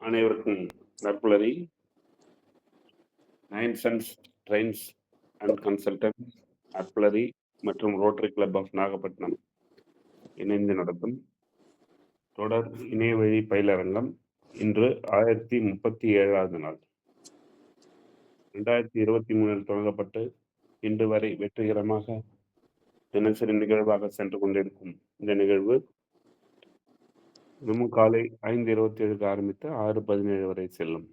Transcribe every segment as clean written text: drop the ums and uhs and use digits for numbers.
அனைவருக்கும் நற்புலரி. Nine sons trains and consultant நற்புலரி மற்றும் ரோட்டரி கிளப் ஆஃப் நாகப்பட்டினம் இணைந்து நடத்தும் தொடர் இணையவழி பயிலரங்கம் இன்று 1037வது நாள். 2023 தொடங்கப்பட்டு இன்று வரை வெற்றிகரமாக தினசரி நிகழ்வாக சென்று கொண்டிருக்கும் இந்த நிகழ்வு தினமும் காலை 5:27க்கு ஆரம்பித்து 6:17 வரை செல்லும்.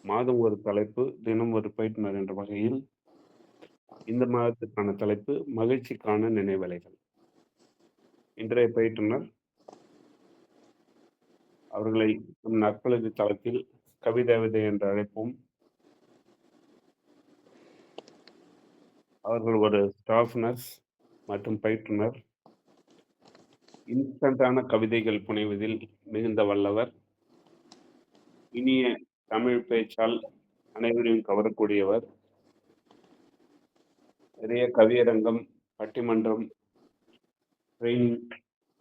மாதம் ஒரு தலைப்பு, தினம் ஒரு பயிற்றுனர் என்ற வகையில் இந்த மாதத்திற்கான தலைப்பு மகிழ்ச்சிக்கான நினைவலைகள். இன்றைய பயிற்றுனர் அவர்களை நம் நற்புலரி தளத்தில் கவிதேவதை என்று அழைப்போம். அவர்கள் ஒரு ஸ்டாஃப் நர்ஸ் மற்றும் பயிற்றுனர். இன்ஸ்டன்டான கவிதைகள் புனைவதில் மிகுந்த வல்லவர். இனிய தமிழ் பேச்சால் அனைவரையும் கவரக்கூடியவர். நிறைய கவியரங்கம், பட்டிமன்றம், ட்ரெயினிங்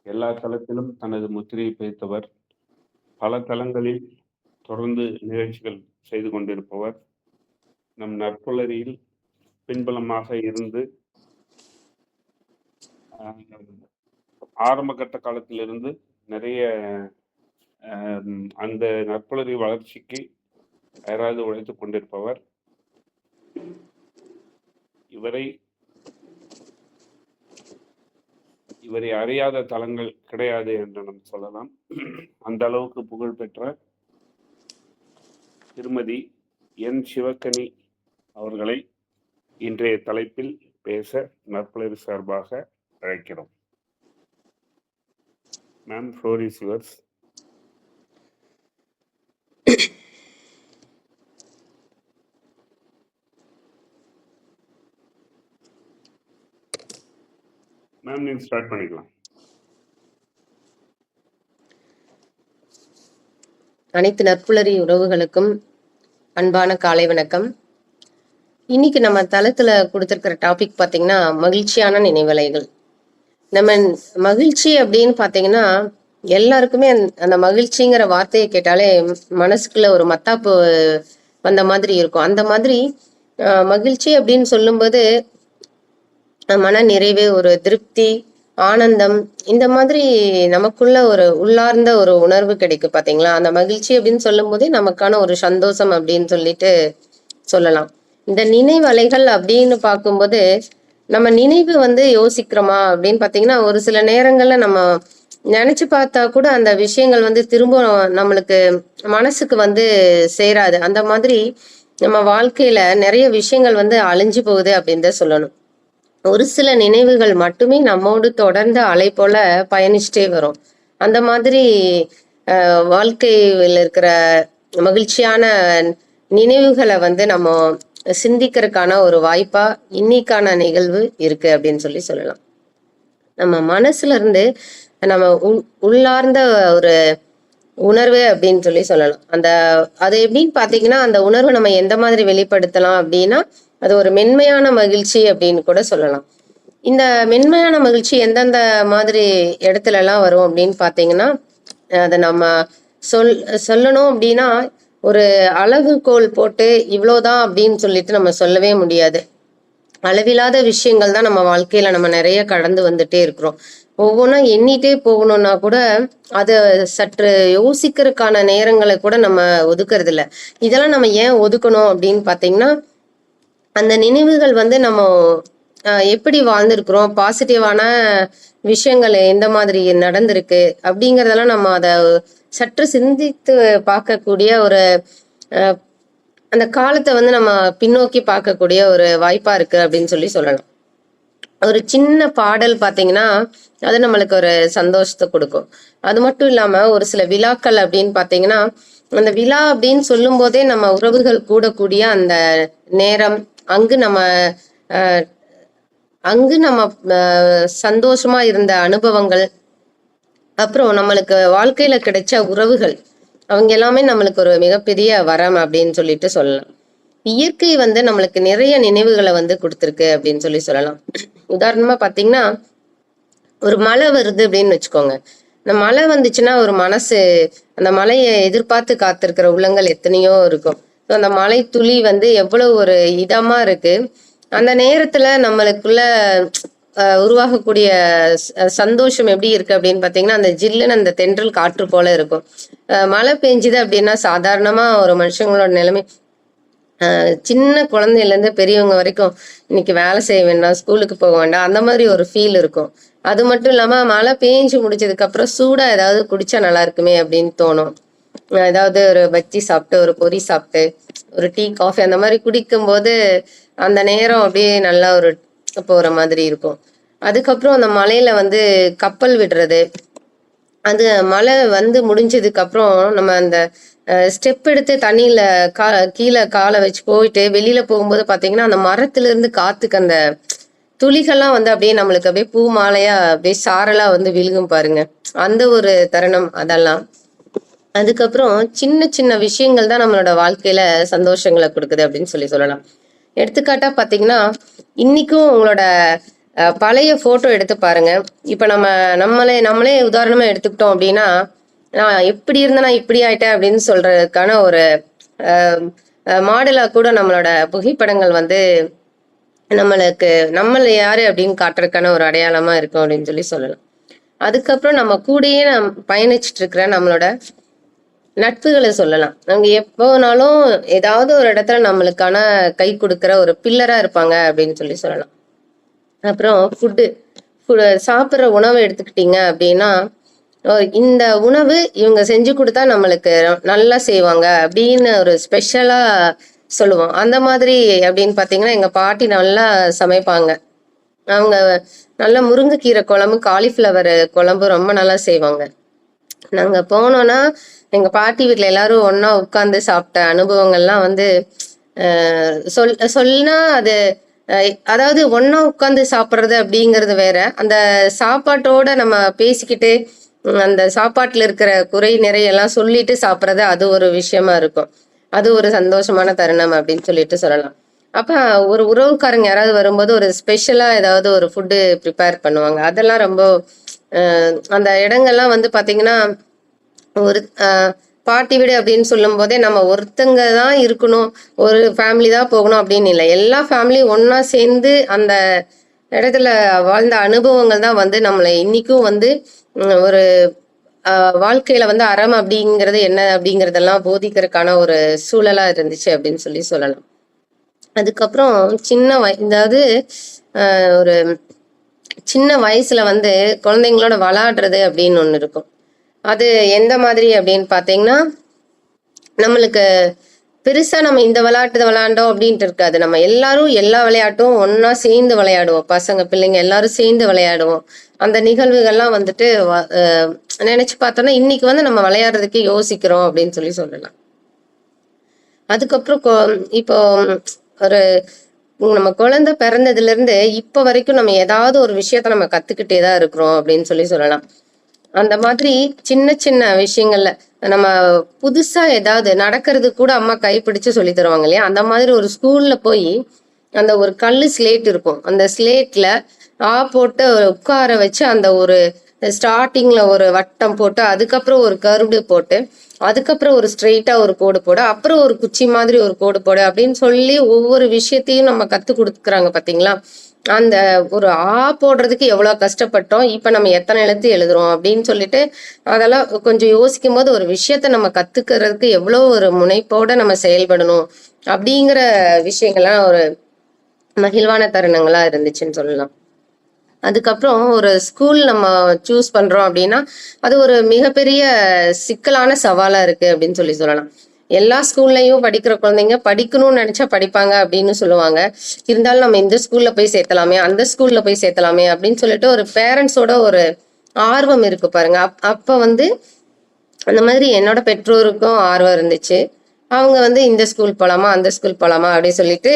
எல்லா தளத்திலும் தனது முத்திரையை பதித்தவர். பல தளங்களில் தொடர்ந்து நிகழ்ச்சிகள் செய்து கொண்டிருப்பவர். நம் நற்புலரியில் பின்பலமாக இருந்து ஆரம்ப கட்ட காலத்திலிருந்து நிறைய அந்த நற்புலரி வளர்ச்சிக்கு யாராவது உழைத்துக் கொண்டிருப்பவர். இவரை அறியாத தளங்கள் கிடையாது என்று நாம் சொல்லலாம். அந்த அளவுக்கு புகழ் பெற்ற திருமதி என் சிவக்கனி அவர்களை இன்றைய தலைப்பில் பேச நற்புலரி சார்பாக அழைக்கிறோம். Ma'am, floor is yours. Ma'am, நீங்க ஸ்டார்ட் பண்ணிக்கலாம். அனைத்து நற்புலரி உறவுகளுக்கும் அன்பான காலை வணக்கம். இன்னைக்கு நம்ம தளத்துல கொடுத்திருக்கிற டாபிக் பாத்தீங்கன்னா மகிழ்ச்சியான நினைவலைகள். நம்ம மகிழ்ச்சி அப்படின்னு பாத்தீங்கன்னா எல்லாருக்குமே அந்த மகிழ்ச்சிங்கிற வார்த்தையை கேட்டாலே மனசுக்குள்ள ஒரு மத்தாப்பு வந்த மாதிரி இருக்கும். அந்த மாதிரி மகிழ்ச்சி அப்படின்னு சொல்லும்போது மன நிறைவு, ஒரு திருப்தி, ஆனந்தம், இந்த மாதிரி நமக்குள்ள ஒரு உள்ளார்ந்த ஒரு உணர்வு கிடைக்கும் பாத்தீங்களா. அந்த மகிழ்ச்சி அப்படின்னு சொல்லும் போதே நமக்கான ஒரு சந்தோஷம் அப்படின்னு சொல்லிட்டு சொல்லலாம். இந்த நினைவலைகள் அப்படின்னு பார்க்கும்போது நம்ம நினைவு யோசிக்கிறோமா அப்படின்னு பாத்தீங்கன்னா ஒரு சில நேரங்கள்ல நம்ம நினைச்சு பார்த்தா கூட அந்த விஷயங்கள் திரும்ப நம்மளுக்கு மனசுக்கு சேராது. அந்த மாதிரி நம்ம வாழ்க்கையில நிறைய விஷயங்கள் அழிஞ்சு போகுது அப்படின்னு தான் சொல்லணும். ஒரு சில நினைவுகள் மட்டுமே நம்மோடு தொடர்ந்து அலை போல பயணிச்சுட்டே வரும். அந்த மாதிரி வாழ்க்கையில் இருக்கிற மகிழ்ச்சியான நினைவுகளை நம்ம சிந்திக்கிறதுக்கான ஒரு வாய்ப்பா இன்னைக்கான நிகழ்வு இருக்கு அப்படின்னு சொல்லலாம். நம்ம மனசுல இருந்து நம்ம உள்ளார்ந்த ஒரு உணர்வு அப்படின்னு சொல்லலாம். அது எப்படின்னு பாத்தீங்கன்னா அந்த உணர்வை நம்ம எந்த மாதிரி வெளிப்படுத்தலாம் அப்படின்னா அது ஒரு மென்மையான மகிழ்ச்சி அப்படின்னு கூட சொல்லலாம். இந்த மென்மையான மகிழ்ச்சி எந்தெந்த மாதிரி இடத்துல எல்லாம் வரும் அப்படின்னு பாத்தீங்கன்னா அதை நம்ம சொல்லணும் அப்படின்னா ஒரு அளவுகோல் போட்டு இவ்வளவுதான் அப்படின்னு சொல்லிட்டு நம்ம சொல்லவே முடியாது. அளவில்லாத விஷயங்கள் தான் நம்ம வாழ்க்கையில நம்ம நிறைய கடந்து வந்துட்டே இருக்கிறோம். ஒவ்வொன்றும் எண்ணிட்டே போகணும்னா கூட அதை சற்று யோசிக்கிறதுக்கான நேரங்களை கூட நம்ம ஒதுக்குறது இல்லை. இதெல்லாம் நம்ம ஏன் ஒதுக்கணும் அப்படின்னு பாத்தீங்கன்னா அந்த நினைவுகள் நம்ம எப்படி வாழ்ந்திருக்கிறோம், பாசிட்டிவான விஷயங்கள் எந்த மாதிரி நடந்திருக்கு அப்படிங்கிறதெல்லாம் நம்ம அதை சற்று சிந்தித்து பார்க்கக்கூடிய ஒரு அந்த காலத்தை நம்ம பின்னோக்கி பார்க்கக்கூடிய ஒரு வாய்ப்பா இருக்கு அப்படின்னு சொல்லலாம். ஒரு சின்ன பாடல் பாத்தீங்கன்னா அது நம்மளுக்கு ஒரு சந்தோஷத்தை கொடுக்கும். அது மட்டும் இல்லாம ஒரு சில விழாக்கள் அப்படின்னு பாத்தீங்கன்னா அந்த விழா அப்படின்னு சொல்லும் போதே நம்ம உறவுகள் கூடக்கூடிய அந்த நேரம், அங்கு நம்ம சந்தோஷமா இருந்த அனுபவங்கள், அப்புறம் நம்மளுக்கு வாழ்க்கையில கிடைச்ச உறவுகள், அவங்க எல்லாமே நம்மளுக்கு ஒரு மிகப்பெரிய வரம் அப்படின்னு சொல்லிட்டு சொல்லலாம். இயற்கை நம்மளுக்கு நிறைய நினைவுகளை கொடுத்துருக்கு அப்படின்னு சொல்லலாம். உதாரணமா பாத்தீங்கன்னா ஒரு மழை வருது அப்படின்னு வச்சுக்கோங்க. இந்த மழை வந்துச்சுன்னா ஒரு மனசு அந்த மழையை எதிர்பார்த்து காத்திருக்கிற உள்ளங்கள் எத்தனையோ இருக்கும். ஸோ அந்த மழை துளி வந்து எவ்வளவு ஒரு இதமா இருக்கு. அந்த நேரத்துல நம்மளுக்குள்ள உருவாகக்கூடிய சந்தோஷம் எப்படி இருக்கு அப்படின்னு பாத்தீங்கன்னா, அந்த ஜில்லுன்னு அந்த தென்றல் காற்று போல இருக்கும். மழை பெஞ்சுது அப்படின்னா சாதாரணமா ஒரு மனுஷங்களோட நிலைமை சின்ன குழந்தையில இருந்து பெரியவங்க வரைக்கும் இன்னைக்கு வேலை செய்ய வேண்டாம், ஸ்கூலுக்கு போக வேண்டாம், அந்த மாதிரி ஒரு ஃபீல் இருக்கும். அது மட்டும் இல்லாம மழை பேஞ்சு முடிச்சதுக்கு அப்புறம் சூடா ஏதாவது குடிச்சா நல்லா இருக்குமே அப்படின்னு தோணும். ஏதாவது ஒரு பஜ்ஜி சாப்பிட்டு, ஒரு பொரி சாப்பிட்டு, ஒரு டீ, காஃபி அந்த மாதிரி குடிக்கும்போது அந்த நேரம் அப்படியே நல்லா ஒரு போற மாதிரி இருக்கும். அதுக்கப்புறம் அந்த மலையில வந்து கப்பல் விடுறது, அது மழை வந்து முடிஞ்சதுக்கு அப்புறம் நம்ம அந்த ஸ்டெப் எடுத்து தண்ணியில கீழே காலை வச்சு போயிட்டு வெளியில போகும்போது பாத்தீங்கன்னா, அந்த மரத்துல இருந்து காத்துக்கு அந்த துளிகள்லாம் வந்து அப்படியே நம்மளுக்கு அப்படியே பூ மாலையா அப்படியே சாரலா வந்து விழுகும் பாருங்க. அந்த ஒரு தருணம் அதெல்லாம். அதுக்கப்புறம் சின்ன சின்ன விஷயங்கள் தான் நம்மளோட வாழ்க்கையில சந்தோஷங்களை கொடுக்குது அப்படின்னு சொல்லலாம். எடுத்துக்காட்டா பாத்தீங்கன்னா, இன்னைக்கும் உங்களோட பழைய போட்டோ எடுத்து பாருங்க. இப்ப நம்மளே உதாரணமா எடுத்துக்கிட்டோம் அப்படின்னா, நான் எப்படி இருந்தேன், நான் இப்படி ஆயிட்டேன் அப்படின்னு சொல்றதுக்கான ஒரு மாடலா கூட நம்மளோட புகைப்படங்கள் வந்து நம்மள யாரு அப்படின்னு காட்டுறதுக்கான ஒரு அடையாளமா இருக்கும் அப்படின்னு சொல்லலாம். அதுக்கப்புறம் நம்ம கூடயே பயணிச்சுட்டு இருக்கிற நம்மளோட நட்புகளை சொல்லலாம். நாங்க எப்போனாலும் ஏதாவது ஒரு இடத்துல நம்மளுக்கான கை கொடுக்கிற ஒரு பில்லரா இருப்பாங்க அப்படின்னு சொல்லலாம். அப்புறம் ஃபுட்டு சாப்பிட்ற உணவை எடுத்துக்கிட்டீங்க அப்படின்னா, இந்த உணவு இவங்க செஞ்சு கொடுத்தா நம்மளுக்கு நல்லா செய்வாங்க அப்படின்னு ஒரு ஸ்பெஷலா சொல்லுவோம். அந்த மாதிரி அப்படின்னு பாத்தீங்கன்னா, எங்க பாட்டி நல்லா சமைப்பாங்க. அவங்க நல்லா முருங்கைக்கீரை குழம்பு, காலிஃப்ளவர் குழம்பு ரொம்ப நல்லா செய்வாங்க. நாங்க போனோம்னா எங்க பாட்டி வீட்டுல எல்லாரும் ஒண்ணா உட்கார்ந்து சாப்பிட்ட அனுபவங்கள்லாம் வந்து சொல்லினா அது அதாவது ஒண்ணா உட்கார்ந்து சாப்பிடுறது அப்படிங்கிறது வேற. அந்த சாப்பாட்டோட நம்ம பேசிக்கிட்டு அந்த சாப்பாட்டுல இருக்கிற குறை நிறையெல்லாம் சொல்லிட்டு சாப்பிடுறது அது ஒரு விஷயமா இருக்கும். அது ஒரு சந்தோஷமான தருணம் அப்படின்னு சொல்லலாம். அப்ப ஒரு உறவுக்காரங்க யாராவது வரும்போது ஒரு ஸ்பெஷலா ஏதாவது ஒரு ஃபுட்டு ப்ரிப்பேர் பண்ணுவாங்க. அதெல்லாம் ரொம்ப அந்த இடங்கள்லாம் வந்து பாத்தீங்கன்னா, ஒரு பாட்டி வீடு அப்படின்னு சொல்லும் போதே நம்ம ஒருத்தங்க தான் இருக்கணும், ஒரு ஃபேமிலி தான் போகணும் அப்படின்னு இல்லை. எல்லா ஃபேமிலியும் ஒன்னா சேர்ந்து அந்த இடத்துல வாழ்ந்த அனுபவங்கள் தான் வந்து நம்மளை இன்னைக்கும் வந்து ஒரு வாழ்க்கையில வந்து அறம் அப்படிங்கிறது என்ன அப்படிங்கறதெல்லாம் போதிக்கிறதுக்கான ஒரு சூழலா இருந்துச்சு அப்படின்னு சொல்லலாம். அதுக்கப்புறம் அதாவது ஒரு சின்ன வயசுல வந்து குழந்தைங்களோட விளையாடுறது அப்படின்னு ஒண்ணு இருக்கும். அது எந்த மாதிரி அப்படின்னு பாத்தீங்கன்னா, நம்மளுக்கு பெருசா நம்ம இந்த விளையாட்டு விளையாண்டோம் அப்படின்ட்டு இருக்காது. நம்ம எல்லாரும் எல்லா விளையாட்டும் ஒன்னா சேர்ந்து விளையாடுவோம். பசங்க பிள்ளைங்க எல்லாரும் சேர்ந்து விளையாடுவோம். அந்த நிகழ்வுகள்லாம் வந்துட்டு நினைச்சு பார்த்தோம்னா இன்னைக்கு வந்து நம்ம விளையாடுறதுக்கே யோசிக்கிறோம் அப்படின்னு சொல்லலாம். அதுக்கப்புறம் இப்போ ஒரு நம்ம குழந்தை பிறந்ததுல இருந்து இப்ப வரைக்கும் நம்ம ஏதாவது ஒரு விஷயத்த நம்ம கத்துக்கிட்டே தான் இருக்கிறோம் அப்படின்னு சொல்லலாம். அந்த மாதிரி சின்ன சின்ன விஷயங்கள்ல நம்ம புதுசா ஏதாவது நடக்கிறது கூட அம்மா கைப்பிடிச்சு சொல்லி தருவாங்க இல்லையா? அந்த மாதிரி ஒரு ஸ்கூல்ல போய் அந்த ஒரு கல்லு ஸ்லேட் இருக்கும். அந்த ஸ்லேட்ல போட்டு உட்கார வச்சு அந்த ஒரு ஸ்டார்டிங்ல ஒரு வட்டம் போட்டு, அதுக்கப்புறம் ஒரு கர்வ்டு போட்டு, அதுக்கப்புறம் ஒரு ஸ்ட்ரெயிட்டா ஒரு கோடு போட, அப்புறம் ஒரு குச்சி மாதிரி ஒரு கோடு போட அப்படின்னு சொல்லி ஒவ்வொரு விஷயத்தையும் நம்ம கத்து கொடுக்குறாங்க பாத்தீங்களா? அந்த ஒரு போடுறதுக்கு எவ்வளவு கஷ்டப்பட்டோம், இப்ப நம்ம எத்தனை எழுத்து எழுதுறோம் அப்படின்னு சொல்லிட்டு அதெல்லாம் கொஞ்சம் யோசிக்கும் போது ஒரு விஷயத்த நம்ம கத்துக்கிறதுக்கு எவ்வளவு ஒரு முனைப்போட நம்ம செயல்படணும் அப்படிங்கிற விஷயங்கள்லாம் ஒரு மகிழ்வான தருணங்களா இருந்துச்சுன்னு சொல்லலாம். அதுக்கப்புறம் ஒரு ஸ்கூல் நம்ம சூஸ் பண்றோம் அப்படின்னா அது ஒரு மிகப்பெரிய சிக்கலான சவாலா இருக்கு அப்படின்னு சொல்லலாம். எல்லா ஸ்கூல்லையும் படிக்கிற குழந்தைங்க படிக்கணும்னு நினைச்சா படிப்பாங்க அப்படின்னு சொல்லுவாங்க. இருந்தாலும் நம்ம இந்த ஸ்கூல்ல போய் சேர்த்தலாமே, அந்த ஸ்கூல்ல போய் சேர்த்தலாமே அப்படின்னு சொல்லிட்டு ஒரு பேரண்ட்ஸோட ஒரு ஆர்வம் இருக்கு பாருங்க. அப்ப வந்து அந்த மாதிரி என்னோட பெற்றோருக்கும் ஆர்வம் இருந்துச்சு. அவங்க வந்து இந்த ஸ்கூல் போலாமா, அந்த ஸ்கூல் போலாமா அப்படின்னு சொல்லிட்டு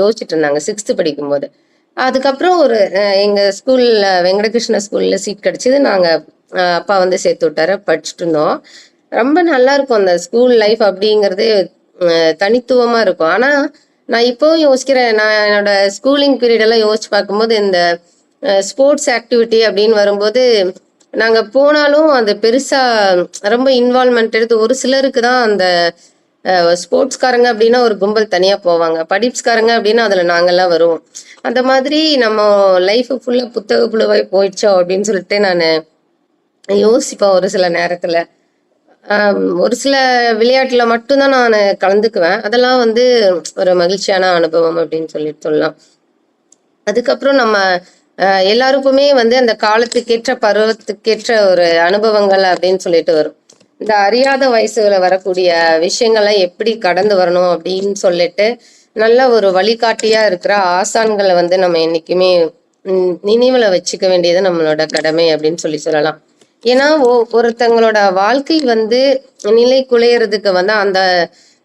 யோசிச்சுட்டு இருந்தாங்க 6th படிக்கும்போது. அதுக்கப்புறம் ஒரு எங்க ஸ்கூல்ல வெங்கடகிருஷ்ண ஸ்கூல்ல சீட் கிடைச்சது. நாங்க அப்பா வந்து சேர்த்து விட்டாரு. படிச்சுட்டு இருந்தோம். ரொம்ப நல்லா இருக்கும் அந்த ஸ்கூல் லைஃப் அப்படிங்கிறது தனித்துவமா இருக்கும். ஆனா நான் இப்பவும் யோசிக்கிறேன். நான் என்னோட ஸ்கூலிங் பீரியட் எல்லாம் யோசிச்சு பார்க்கும்போது இந்த ஸ்போர்ட்ஸ் ஆக்டிவிட்டி அப்படின்னு வரும்போது நாங்க போனாலும் அது பெருசா ரொம்ப இன்வால்வ்மெண்ட் எடுத்து ஒரு சிலருக்கு தான் அந்த ஸ்போர்ட்ஸ்காரங்க அப்படின்னா ஒரு கும்பல் தனியா போவாங்க. படிப்ஸ்காரங்க அப்படின்னா அதுல நாங்கெல்லாம் வருவோம். அந்த மாதிரி நம்ம லைஃப் ஃபுல்லா புத்தக புழுவாய் போயிடுச்சோ அப்படின்னு சொல்லிட்டு நானு யோசிப்பேன் ஒரு சில நேரத்துல. ஒரு சில விளையாட்டுல மட்டும் தான் நானு கலந்துக்குவேன். அதெல்லாம் வந்து ஒரு மகிழ்ச்சியான அனுபவம் அப்படின்னு சொல்லிட்டு சொல்லலாம். அதுக்கப்புறம் நம்ம எல்லாருக்குமே வந்து அந்த காலத்துக்கேற்ற பருவத்துக்கேற்ற ஒரு அனுபவங்கள் அப்படின்னு சொல்லிட்டு வரும். இந்த அறியாத வயசுல வரக்கூடிய விஷயங்களை எப்படி கடந்து வரணும் அப்படின்னு சொல்லிட்டு நல்ல ஒரு வழிகாட்டியா இருக்கிற ஆசான்களை வந்து நம்ம என்னைக்குமே நினைவுல வச்சுக்க வேண்டியது நம்மளோட கடமை அப்படின்னு சொல்லலாம். ஏன்னா ஒருத்தங்களோட வாழ்க்கை வந்து நிலை குலையறதுக்கு வந்து அந்த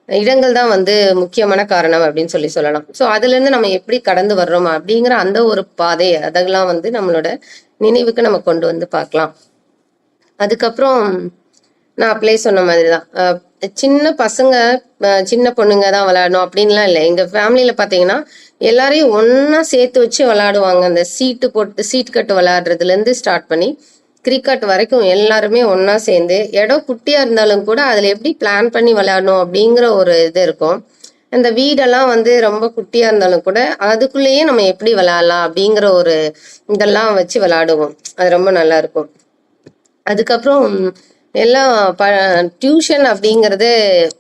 இடங்கள் தான் வந்து முக்கியமான காரணம் அப்படின்னு சொல்லலாம். ஸோ அதுல இருந்து நம்ம எப்படி கடந்து வர்றோம் அப்படிங்கிற அந்த ஒரு பாதை அதெல்லாம் வந்து நம்மளோட நினைவுக்கு நம்ம கொண்டு வந்து பார்க்கலாம். அதுக்கப்புறம் நான் அப்படியே சொன்ன மாதிரிதான் சின்ன பசங்க சின்ன பொண்ணுங்க தான் விளையாடணும் அப்படின்லாம் இல்லை. எங்க ஃபேமிலியில பாத்தீங்கன்னா எல்லாரையும் ஒன்னா சேர்த்து வச்சு விளையாடுவாங்க. அந்த சீட் கட்டு விளையாடுறதுல இருந்து ஸ்டார்ட் பண்ணி கிரிக்கெட் வரைக்கும் எல்லாருமே ஒன்னா சேர்ந்து இடம் குட்டியா இருந்தாலும் கூட அதுல எப்படி பிளான் பண்ணி விளையாடணும் அப்படிங்கிற ஒரு இது இருக்கும். அந்த வீடெல்லாம் வந்து ரொம்ப குட்டியா இருந்தாலும் கூட அதுக்குள்ளேயே நம்ம எப்படி விளையாடலாம் அப்படிங்கிற ஒரு இதெல்லாம் வச்சு விளையாடுவோம். அது ரொம்ப நல்லா இருக்கும். அதுக்கப்புறம் எல்லாம் டியூஷன் அப்படிங்கிறது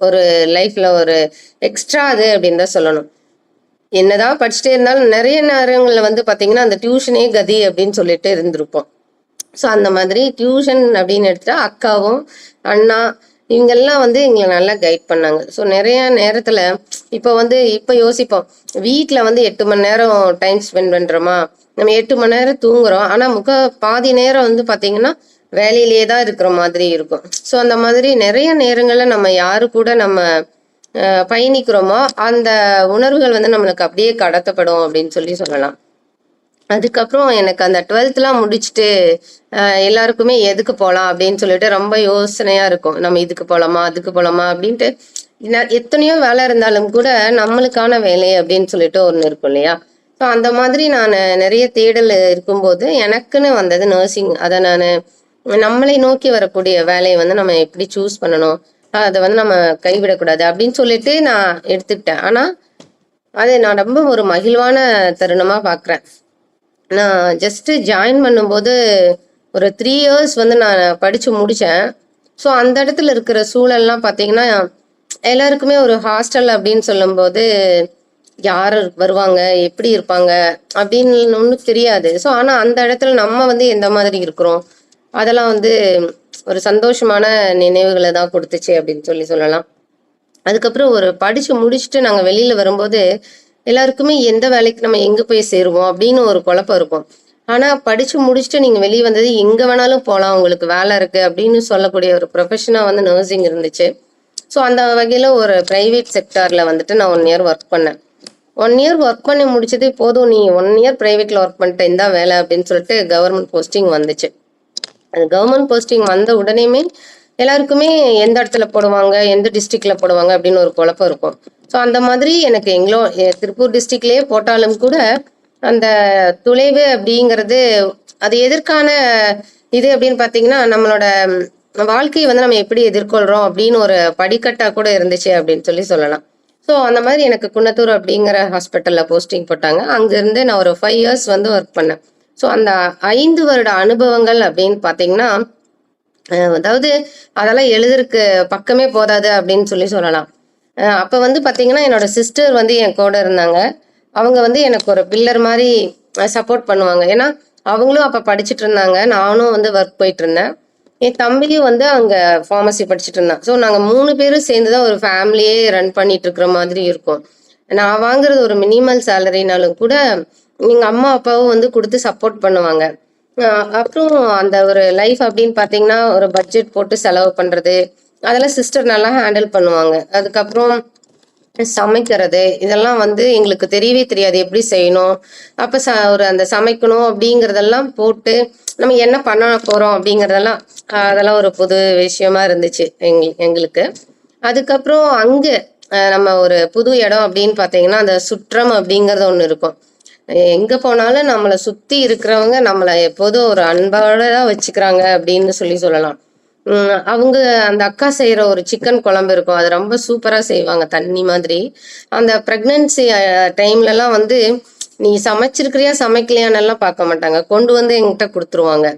ஒரு லைஃப்ல ஒரு எக்ஸ்ட்ரா அது அப்படின்னு தான் சொல்லணும். என்னதான் படிச்சுட்டே இருந்தாலும் நிறைய நேரங்கள்ல வந்து பாத்தீங்கன்னா அந்த டியூஷனே கதி அப்படின்னு சொல்லிட்டு இருந்திருப்போம். ஸோ அந்த மாதிரி டியூஷன் அப்படின்னு எடுத்துட்டா அக்காவும் அண்ணா இவங்கெல்லாம் வந்து எங்களை நல்லா கைட் பண்ணாங்க. ஸோ நிறைய நேரத்துல இப்போ யோசிப்போம், வீட்டுல வந்து 8 மணி நேரம் டைம் ஸ்பெண்ட் பண்றோமா, நம்ம 8 மணி நேரம் தூங்குறோம், ஆனா பாதி நேரம் வந்து பாத்தீங்கன்னா வேலையிலேயே தான் இருக்கிற மாதிரி இருக்கும். ஸோ அந்த மாதிரி நிறைய நேரங்கள்ல நம்ம யாரு கூட நம்ம பயணிக்கிறோமோ அந்த உணர்வுகள் வந்து நம்மளுக்கு அப்படியே கடத்தப்படும் அப்படின்னு சொல்லலாம். அதுக்கப்புறம் எனக்கு அந்த 12th முடிச்சுட்டு எல்லாருக்குமே எதுக்கு போகலாம் அப்படின்னு சொல்லிட்டு ரொம்ப யோசனையா இருக்கும். நம்ம இதுக்கு போகலாமா அதுக்கு போகலாமா அப்படின்ட்டு எத்தனையோ வேலை இருந்தாலும் கூட நம்மளுக்கான வேலை அப்படின்னு சொல்லிட்டு ஒன்று இருக்கும் இல்லையா. ஸோ அந்த மாதிரி நான் நிறைய தேடல் இருக்கும்போது எனக்குன்னு வந்தது நர்சிங். அதை நான் நம்மளை நோக்கி வரக்கூடிய வேலையை வந்து நம்ம எப்படி சூஸ் பண்ணணும், அதை வந்து நம்ம கைவிடக்கூடாது அப்படின்னு சொல்லிட்டு நான் எடுத்துக்கிட்டேன். ஆனா அது நான் ரொம்ப ஒரு மகிழ்வான தருணமா பாக்குறேன். நான் ஜஸ்ட் ஜாயின் பண்ணும்போது ஒரு 3 years வந்து நான் படிச்சு முடிச்சேன். ஸோ அந்த இடத்துல இருக்கிற சூழல்லாம் பார்த்தீங்கன்னா எல்லாருக்குமே ஒரு ஹாஸ்டல் அப்படின்னு சொல்லும்போது யார் வருவாங்க எப்படி இருப்பாங்க அப்படின்னு ஒன்றும் தெரியாது. ஸோ ஆனால் அந்த இடத்துல நம்ம வந்து எந்த மாதிரி இருக்கிறோம் அதெல்லாம் வந்து ஒரு சந்தோஷமான நினைவுகளை தான் கொடுத்துச்சு அப்படின்னு சொல்லலாம். அதுக்கப்புறம் ஒரு படிச்சு முடிச்சுட்டு நாங்கள் வெளியில வரும்போது எல்லாருக்குமே எந்த வேலைக்கு நம்ம எங்க போய் சேருவோம் அப்படின்னு ஒரு குழப்பம் இருக்கும். ஆனா படிச்சு முடிச்சுட்டு நீங்க வெளியே வந்தது எங்க வேணாலும் போகலாம், உங்களுக்கு வேலை இருக்கு அப்படின்னு சொல்லக்கூடிய ஒரு ப்ரொஃபஷனா வந்து நர்சிங் இருந்துச்சு. ஸோ அந்த வகையில ஒரு பிரைவேட் செக்டார்ல வந்துட்டு நான் 1 year ஒர்க் பண்ணேன். 1 year ஒர்க் பண்ணி முடிச்சது போதும், நீ 1 year பிரைவேட்ல ஒர்க் பண்ணிட்ட இந்த வேலை அப்படின்னு சொல்லிட்டு கவர்மெண்ட் போஸ்டிங் வந்துச்சு. அது கவர்மெண்ட் போஸ்டிங் வந்த உடனேயுமே எல்லாருக்குமே எந்த இடத்துல போடுவாங்க எந்த டிஸ்ட்ரிக்ட்ல போடுவாங்க அப்படின்னு ஒரு குழப்பம் இருக்கும். ஸோ அந்த மாதிரி எனக்கு திருப்பூர் டிஸ்ட்ரிக்ட்லயே போட்டாலும் கூட அந்த துளைவு அப்படிங்கிறது அது எதற்கான இது அப்படின்னு பார்த்தீங்கன்னா நம்மளோட வாழ்க்கையை வந்து நம்ம எப்படி எதிர்கொள்றோம் அப்படின்னு ஒரு படிக்கட்டா கூட இருந்துச்சு அப்படின்னு சொல்லலாம். ஸோ அந்த மாதிரி எனக்கு குன்னத்தூர் அப்படிங்கிற ஹாஸ்பிட்டல்ல போஸ்டிங் போட்டாங்க. அங்கிருந்து நான் ஒரு 5 years வந்து ஒர்க் பண்ணேன். ஸோ அந்த 5 வருட அனுபவங்கள் அப்படின்னு பார்த்தீங்கன்னா அதாவது அதெல்லாம் எழுதுறதுக்கு பக்கமே போதாது அப்படின்னு சொல்லலாம். அப்ப வந்து பாத்தீங்கன்னா என்னோட சிஸ்டர் வந்து என் கூட இருந்தாங்க. அவங்க வந்து எனக்கு ஒரு பில்லர் மாதிரி சப்போர்ட் பண்ணுவாங்க. ஏன்னா அவங்களும் அப்ப படிச்சுட்டு இருந்தாங்க, நானும் வந்து ஒர்க் போயிட்டு இருந்தேன். என் தம்பியும் வந்து அங்க ஃபார்மசி படிச்சுட்டு இருந்தான். ஸோ நாங்க 3 பேரும் சேர்ந்துதான் ஒரு ஃபேமிலியே ரன் பண்ணிட்டு இருக்கிற மாதிரி இருக்கும். நான் வாங்குறது ஒரு மினிமல் சேலரினாலும் கூட எங்க அம்மா அப்பாவும் வந்து கொடுத்து சப்போர்ட் பண்ணுவாங்க. அப்புறம் அந்த ஒரு லைஃப் அப்படின்னு பாத்தீங்கன்னா ஒரு பட்ஜெட் போட்டு செலவு பண்றது அதெல்லாம் சிஸ்டர் நல்லா ஹேண்டில் பண்ணுவாங்க. அதுக்கப்புறம் சமைக்கிறது இதெல்லாம் வந்து எங்களுக்கு தெரியவே தெரியாது எப்படி செய்யணும். அப்ப ஒரு அந்த சமைக்கணும் அப்படிங்கறதெல்லாம் போட்டு நம்ம என்ன பண்ண போறோம் அப்படிங்கறதெல்லாம் அதெல்லாம் ஒரு புது விஷயமா இருந்துச்சு எங்களுக்கு. அதுக்கப்புறம் அங்க நம்ம ஒரு புது இடம் அப்படின்னு பாத்தீங்கன்னா அந்த சுற்றம் அப்படிங்கறது ஒண்ணு இருக்கும். எங்க போனாலும் நம்மளை சுத்தி இருக்கிறவங்க நம்மளை எப்போதும் ஒரு அன்போட தான் வச்சுக்கிறாங்க அப்படின்னு சொல்லலாம். அவங்க அந்த அக்கா செய்யற ஒரு சிக்கன் குழம்பு இருக்கும். அது ரொம்ப சூப்பரா செய்வாங்க. தண்ணி மாதிரி. அந்த பிரெக்னன்சி டைம்லலாம் வந்து நீ சமைச்சிருக்கிறியா சமைக்கலையான்னெல்லாம் பார்க்க மாட்டாங்க. கொண்டு வந்து என்கிட்ட குடுத்துருவாங்க.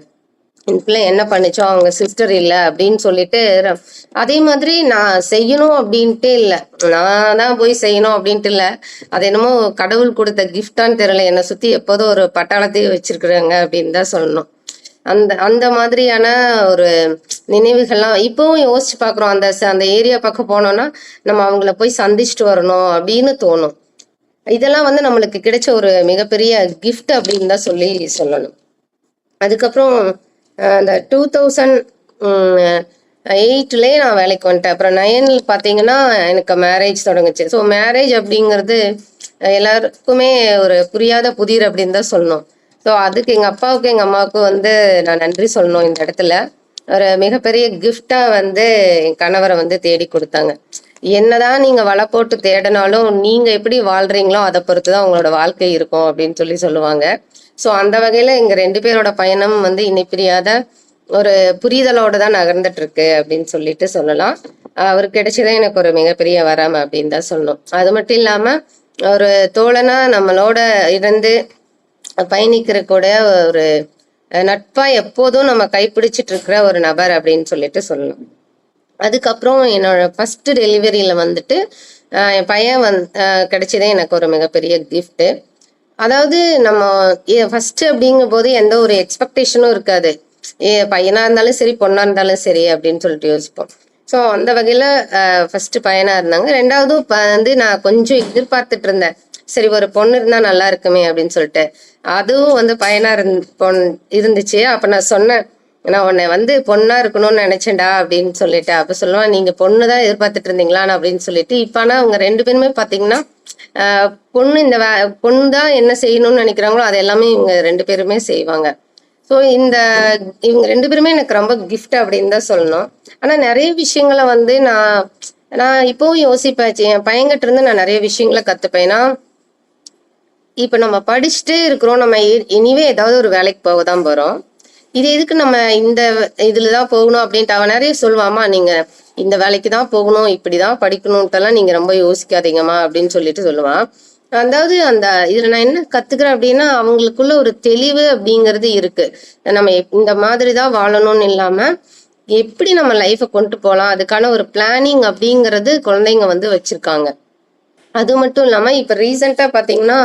இந்த பிள்ளை என்ன பண்ணுச்சோ அவங்க சிஸ்டர் இல்ல அப்படின்னு சொல்லிட்டு அதே மாதிரி நான் செய்யணும் அப்படின்ட்டே இல்ல. நான் தான் போய் செய்யணும் அப்படின்ட்டு இல்ல. அது என்னமோ கடவுள் கொடுத்த கிஃப்டான்னு தெரியல. என்னை சுத்தி எப்போதும் ஒரு பட்டாளத்தையே வச்சிருக்கிறாங்க அப்படின்னு தான் சொல்லணும். அந்த அந்த மாதிரியான ஒரு நினைவுகள்லாம் இப்பவும் யோசிச்சு பார்க்குறோம். அந்த ஏரியா பக்கம் போனோம்னா நம்ம அவங்கள போய் சந்திச்சுட்டு வரணும் அப்படின்னு தோணும். இதெல்லாம் வந்து நம்மளுக்கு கிடைச்ச ஒரு மிகப்பெரிய கிஃப்ட் அப்படின்னு தான் சொல்லணும். அதுக்கப்புறம் அந்த 2008லயே நான் வேலைக்கு வந்துட்டேன். அப்புறம் 9 பார்த்தீங்கன்னா எனக்கு மேரேஜ் தொடங்குச்சு. ஸோ மேரேஜ் அப்படிங்கிறது எல்லாருக்குமே ஒரு புரியாத புதிர் அப்படின்னு தான் சொல்லணும். ஸோ அதுக்கு எங்கள் அப்பாவுக்கும் எங்கள் அம்மாவுக்கும் வந்து நான் நன்றி சொல்லணும். இந்த இடத்துல ஒரு மிகப்பெரிய கிஃப்டா வந்து என் கணவரை வந்து தேடி கொடுத்தாங்க. என்னதான் நீங்க வலை போட்டு தேடினாலும் நீங்க எப்படி வாழ்றீங்களோ அதை பொறுத்து தான் உங்களோட வாழ்க்கை இருக்கும் அப்படின்னு சொல்லுவாங்க. ஸோ அந்த வகையில எங்க 2 பேரோட பயணம் வந்து இனி பிரியாத ஒரு புரிதலோட தான் நகர்ந்துட்டு இருக்கு அப்படின்னு சொல்லிட்டு சொல்லலாம். அவருக்கு கிடைச்சதே எனக்கு ஒரு மிகப்பெரிய வரம் அப்படின்னு தான் சொல்லணும். அது மட்டும் இல்லாம ஒரு தோழனா நம்மளோட இருந்து பயணிக்கிற கூட ஒரு நட்பா எப்போதும் நம்ம கைப்பிடிச்சிட்டு இருக்கிற ஒரு நபர் அப்படின்னு சொல்லிட்டு சொல்லலாம். அதுக்கப்புறம் என்னோட ஃபர்ஸ்ட் டெலிவரியில வந்துட்டு என் பையன் கிடைச்சதே எனக்கு ஒரு மிகப்பெரிய கிஃப்ட். அதாவது நம்ம ஃபர்ஸ்ட் அப்படிங்கும் போது எந்த ஒரு எக்ஸ்பெக்டேஷனும் இருக்காது. பையனா இருந்தாலும் சரி பொண்ணா இருந்தாலும் சரி அப்படின்னு சொல்லிட்டு யோசிப்போம். ஸோ அந்த வகையில ஃபர்ஸ்ட் பையனா இருந்தாங்க. 2வது வந்து நான் கொஞ்சம் எதிர்பார்த்துட்டு இருந்தேன். சரி ஒரு பொண்ணு இருந்தா நல்லா இருக்குமே அப்படின்னு சொல்லிட்டு. அதுவும் வந்து பையனா இருந்துச்சு. அப்ப நான் சொன்னேன், நான் உன்னை வந்து பொண்ணா இருக்கணும்னு நினைச்சேன்டா அப்படின்னு சொல்லிட்டு. அப்ப சொல்லுவான், நீங்க பொண்ணுதான் எதிர்பார்த்துட்டு இருந்தீங்களான்னு அப்படின்னு சொல்லிட்டு. இப்ப ஆனா அவங்க 2 பேருமே பாத்தீங்கன்னா பொண்ணு பொண்ணு தான் என்ன செய்யணும்னு நினைக்கிறாங்களோ அது எல்லாமே இவங்க 2 பேருமே செய்வாங்க. ஸோ இவங்க 2 பேருமே எனக்கு ரொம்ப கிஃப்ட் அப்படின்னு தான் சொல்லணும். ஆனா நிறைய விஷயங்களை வந்து நான் இப்பவும் யோசிப்பேன். என் பையன்கிட்ட இருந்து நான் நிறைய விஷயங்களை கத்துப்பேன். ஏன்னா இப்ப நம்ம படிச்சுட்டே இருக்கிறோம். நம்ம இனிவே ஏதாவது ஒரு வேலைக்கு போக தான் போறோம். இது எதுக்கு நம்ம இந்த இதுலதான் போகணும் அப்படின்ட்டு அவன் நிறைய சொல்லுவாமா, நீங்க இந்த வேலைக்கு தான் போகணும், இப்படிதான் படிக்கணும்ட்டெல்லாம் நீங்க ரொம்ப யோசிக்காதீங்கம்மா அப்படின்னு சொல்லிட்டு சொல்லுவான். அதாவது இதுல நான் என்ன கத்துக்கிறேன் அப்படின்னா, அவங்களுக்குள்ள ஒரு தெளிவு அப்படிங்கிறது இருக்கு. நம்ம இந்த மாதிரிதான் வாழணும்னு இல்லாம எப்படி நம்ம லைஃபை கொண்டு போகலாம், அதுக்கான ஒரு பிளானிங் அப்படிங்கிறது குழந்தைங்க வந்து வச்சிருக்காங்க. அது மட்டும் இல்லாம இப்ப ரீசெண்டா பாத்தீங்கன்னா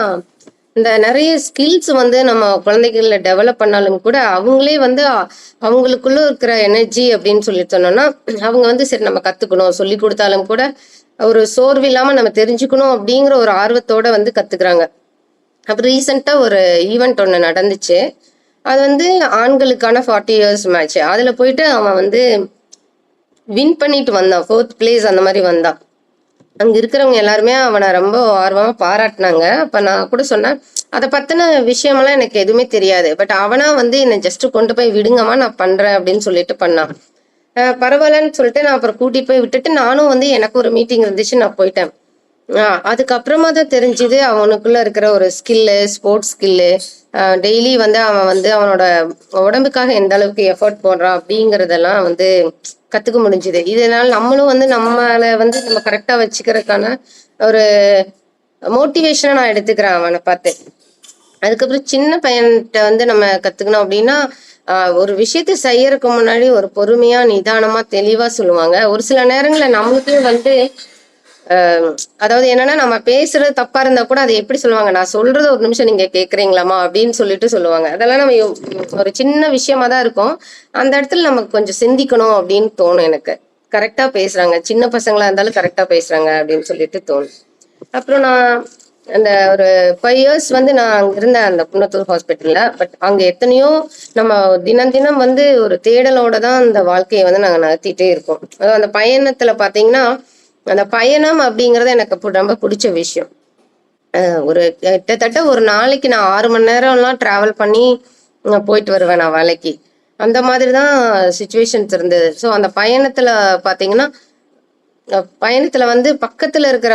இந்த நிறைய ஸ்கில்ஸ் வந்து நம்ம குழந்தைகள்ல டெவலப் பண்ணாலும் கூட அவங்களே வந்து அவங்களுக்குள்ள இருக்கிற எனர்ஜி அப்படின்னு சொல்லிட்டு சொன்னோம்னா அவங்க வந்து சரி நம்ம கத்துக்கணும் சொல்லி கொடுத்தாலும் கூட ஒரு சோர்வு இல்லாம நம்ம தெரிஞ்சுக்கணும் அப்படிங்கிற ஒரு ஆர்வத்தோட வந்து கத்துக்கிறாங்க. அப்புறம் ரீசெண்டா ஒரு ஈவெண்ட் ஒன்று நடந்துச்சு. அது வந்து ஆண்களுக்கான 40 இயர்ஸ் மேட்ச். அதுல போயிட்டு அவன் வந்து வின் பண்ணிட்டு வந்தான். 4th பிளேஸ் அந்த மாதிரி வந்தான். அங்க இருக்கிறவங்க எல்லாருமே அவனை ரொம்ப ஆர்வமா பாராட்டினாங்க. அப்ப நான் கூட சொன்னேன், அதை பத்தின விஷயமெல்லாம் எனக்கு எதுவுமே தெரியாது. பட் அவனா வந்து என்னை ஜஸ்ட் கொண்டு போய் விடுங்கம்மா நான் பண்றேன் அப்படின்னு சொல்லிட்டு பண்ணான். பரவாயில்லன்னு சொல்லிட்டு நான் அப்புறம் கூட்டிட்டு போய் விட்டுட்டு நானும் வந்து எனக்கு ஒரு மீட்டிங் இருந்துச்சு, நான் போயிட்டேன். அதுக்கப்புறமா தான் தெரிஞ்சுது அவனுக்குள்ள இருக்கிற ஒரு ஸ்கில்லு, ஸ்போர்ட்ஸ் ஸ்கில்லு. டெய்லி வந்து அவன் வந்து அவனோட உடம்புக்காக எந்த அளவுக்கு எஃபர்ட் போடுறான் அப்படிங்கிறதெல்லாம் வந்து கத்துக்க முடிஞ்சுது. இதனால நம்மளும் வந்து நம்மளை வந்து நம்ம கரெக்டா வச்சுக்கிறதுக்கான ஒரு மோட்டிவேஷனா நான் எடுத்துக்கிறேன் அவனை பார்த்து. அதுக்கப்புறம் சின்ன பையன்கிட்ட வந்து நம்ம கத்துக்கணும் அப்படின்னா ஒரு விஷயத்த செய்யறதுக்கு முன்னாடி ஒரு பொறுமையா நிதானமா தெளிவா சொல்லுவாங்க. ஒரு சில நேரங்கள்ல நம்மளுக்கே வந்து அதாவது என்னன்னா நம்ம பேசுறது தப்பா இருந்தா கூட அதை எப்படி சொல்லுவாங்க, நான் சொல்றது ஒரு நிமிஷம் நீங்க கேக்குறீங்களாமா அப்படின்னு சொல்லிட்டு சொல்லுவாங்க. அதெல்லாம் நம்ம ஒரு சின்ன விஷயமா தான் இருக்கும். அந்த இடத்துல நமக்கு கொஞ்சம் சிந்திக்கணும் அப்படின்னு தோணும் எனக்கு. கரெக்டா பேசுறாங்க, சின்ன பசங்களா இருந்தாலும் கரெக்டா பேசுறாங்க அப்படின்னு சொல்லிட்டு தோணும். அப்புறம் நான் அந்த ஒரு 5 இயர்ஸ் வந்து நான் அங்க இருந்தேன் அந்த புண்ணத்தூர் ஹாஸ்பிட்டல்ல. பட் அங்க எத்தனையோ நம்ம தினம் தினம் வந்து ஒரு தேடலோட தான் அந்த வாழ்க்கையை வந்து நாங்க நடத்திட்டே இருக்கோம். அதாவது அந்த பயணத்துல பாத்தீங்கன்னா அந்த பயணம் அப்படிங்கறது எனக்கு ரொம்ப பிடிச்ச விஷயம். ஒரு கிட்டத்தட்ட ஒரு நாளைக்கு நான் 6 மணி நேரம்லாம் டிராவல் பண்ணி போயிட்டு வருவேன் நான் வேலைக்கு. அந்த மாதிரிதான் சுச்சுவேஷன்ஸ் இருந்தது. ஸோ அந்த பயணத்துல வந்து பக்கத்துல இருக்கிற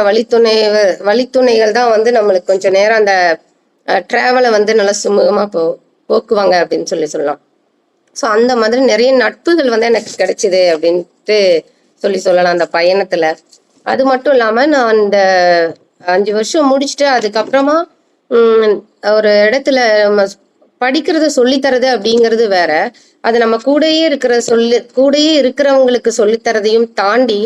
வழித்துணைகள் தான் வந்து நம்மளுக்கு கொஞ்சம் நேரம் அந்த ட்ராவலை வந்து நல்லா சுமூகமாக போக்குவாங்க அப்படின்னு சொல்லலாம். ஸோ அந்த மாதிரி நிறைய நட்புகள் வந்து எனக்கு கிடைச்சிது அப்படின்ட்டு சொல்லலாம் அந்த பயணத்தில். அது மட்டும் இல்லாமல் நான் அந்த 5 வருஷம் முடிச்சுட்டு அதுக்கப்புறமா ஒரு இடத்துல நம்ம படிக்கிறத சொல்லித்தரது அப்படிங்கிறது வேற. அது நம்ம கூடயே இருக்கிறவங்களுக்கு சொல்லித்தரதையும் தாண்டி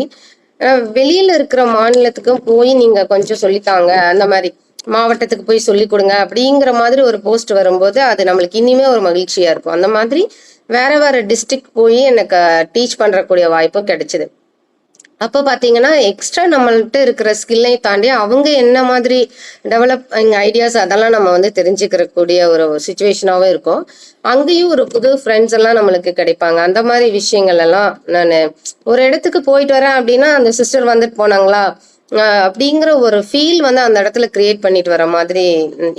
வெளியில இருக்கிற மாநிலத்துக்கும் போய் நீங்க கொஞ்சம் சொல்லித்தாங்க, அந்த மாதிரி மாவட்டத்துக்கு போய் சொல்லி கொடுங்க அப்படிங்கிற மாதிரி ஒரு போஸ்ட் வரும்போது அது நம்மளுக்கு இனிமே ஒரு மகிழ்ச்சியா இருக்கும். அந்த மாதிரி வேற வேற டிஸ்ட்ரிக்ட் போய் எனக்கு டீச் பண்றக்கூடிய வாய்ப்பும் கிடைச்சிது. அப்போ பார்த்தீங்கன்னா எக்ஸ்ட்ரா நம்மள்ட்ட இருக்கிற ஸ்கில்லை தாண்டி அவங்க என்ன மாதிரி டெவலப்பிங் ஐடியாஸ் அதெல்லாம் நம்ம வந்து தெரிஞ்சுக்கிறக்கூடிய ஒரு சுச்சுவேஷனாகவும் இருக்கும். அங்கேயும் ஒரு புது ஃப்ரெண்ட்ஸ் எல்லாம் நம்மளுக்கு கிடைப்பாங்க. அந்த மாதிரி விஷயங்கள் எல்லாம் நான் ஒரு இடத்துக்கு போயிட்டு வரேன் அப்படின்னா அந்த சிஸ்டர் வந்துட்டு போனாங்களா அப்படிங்கிற ஒரு ஃபீல் வந்து அந்த இடத்துல கிரியேட் பண்ணிட்டு வர மாதிரி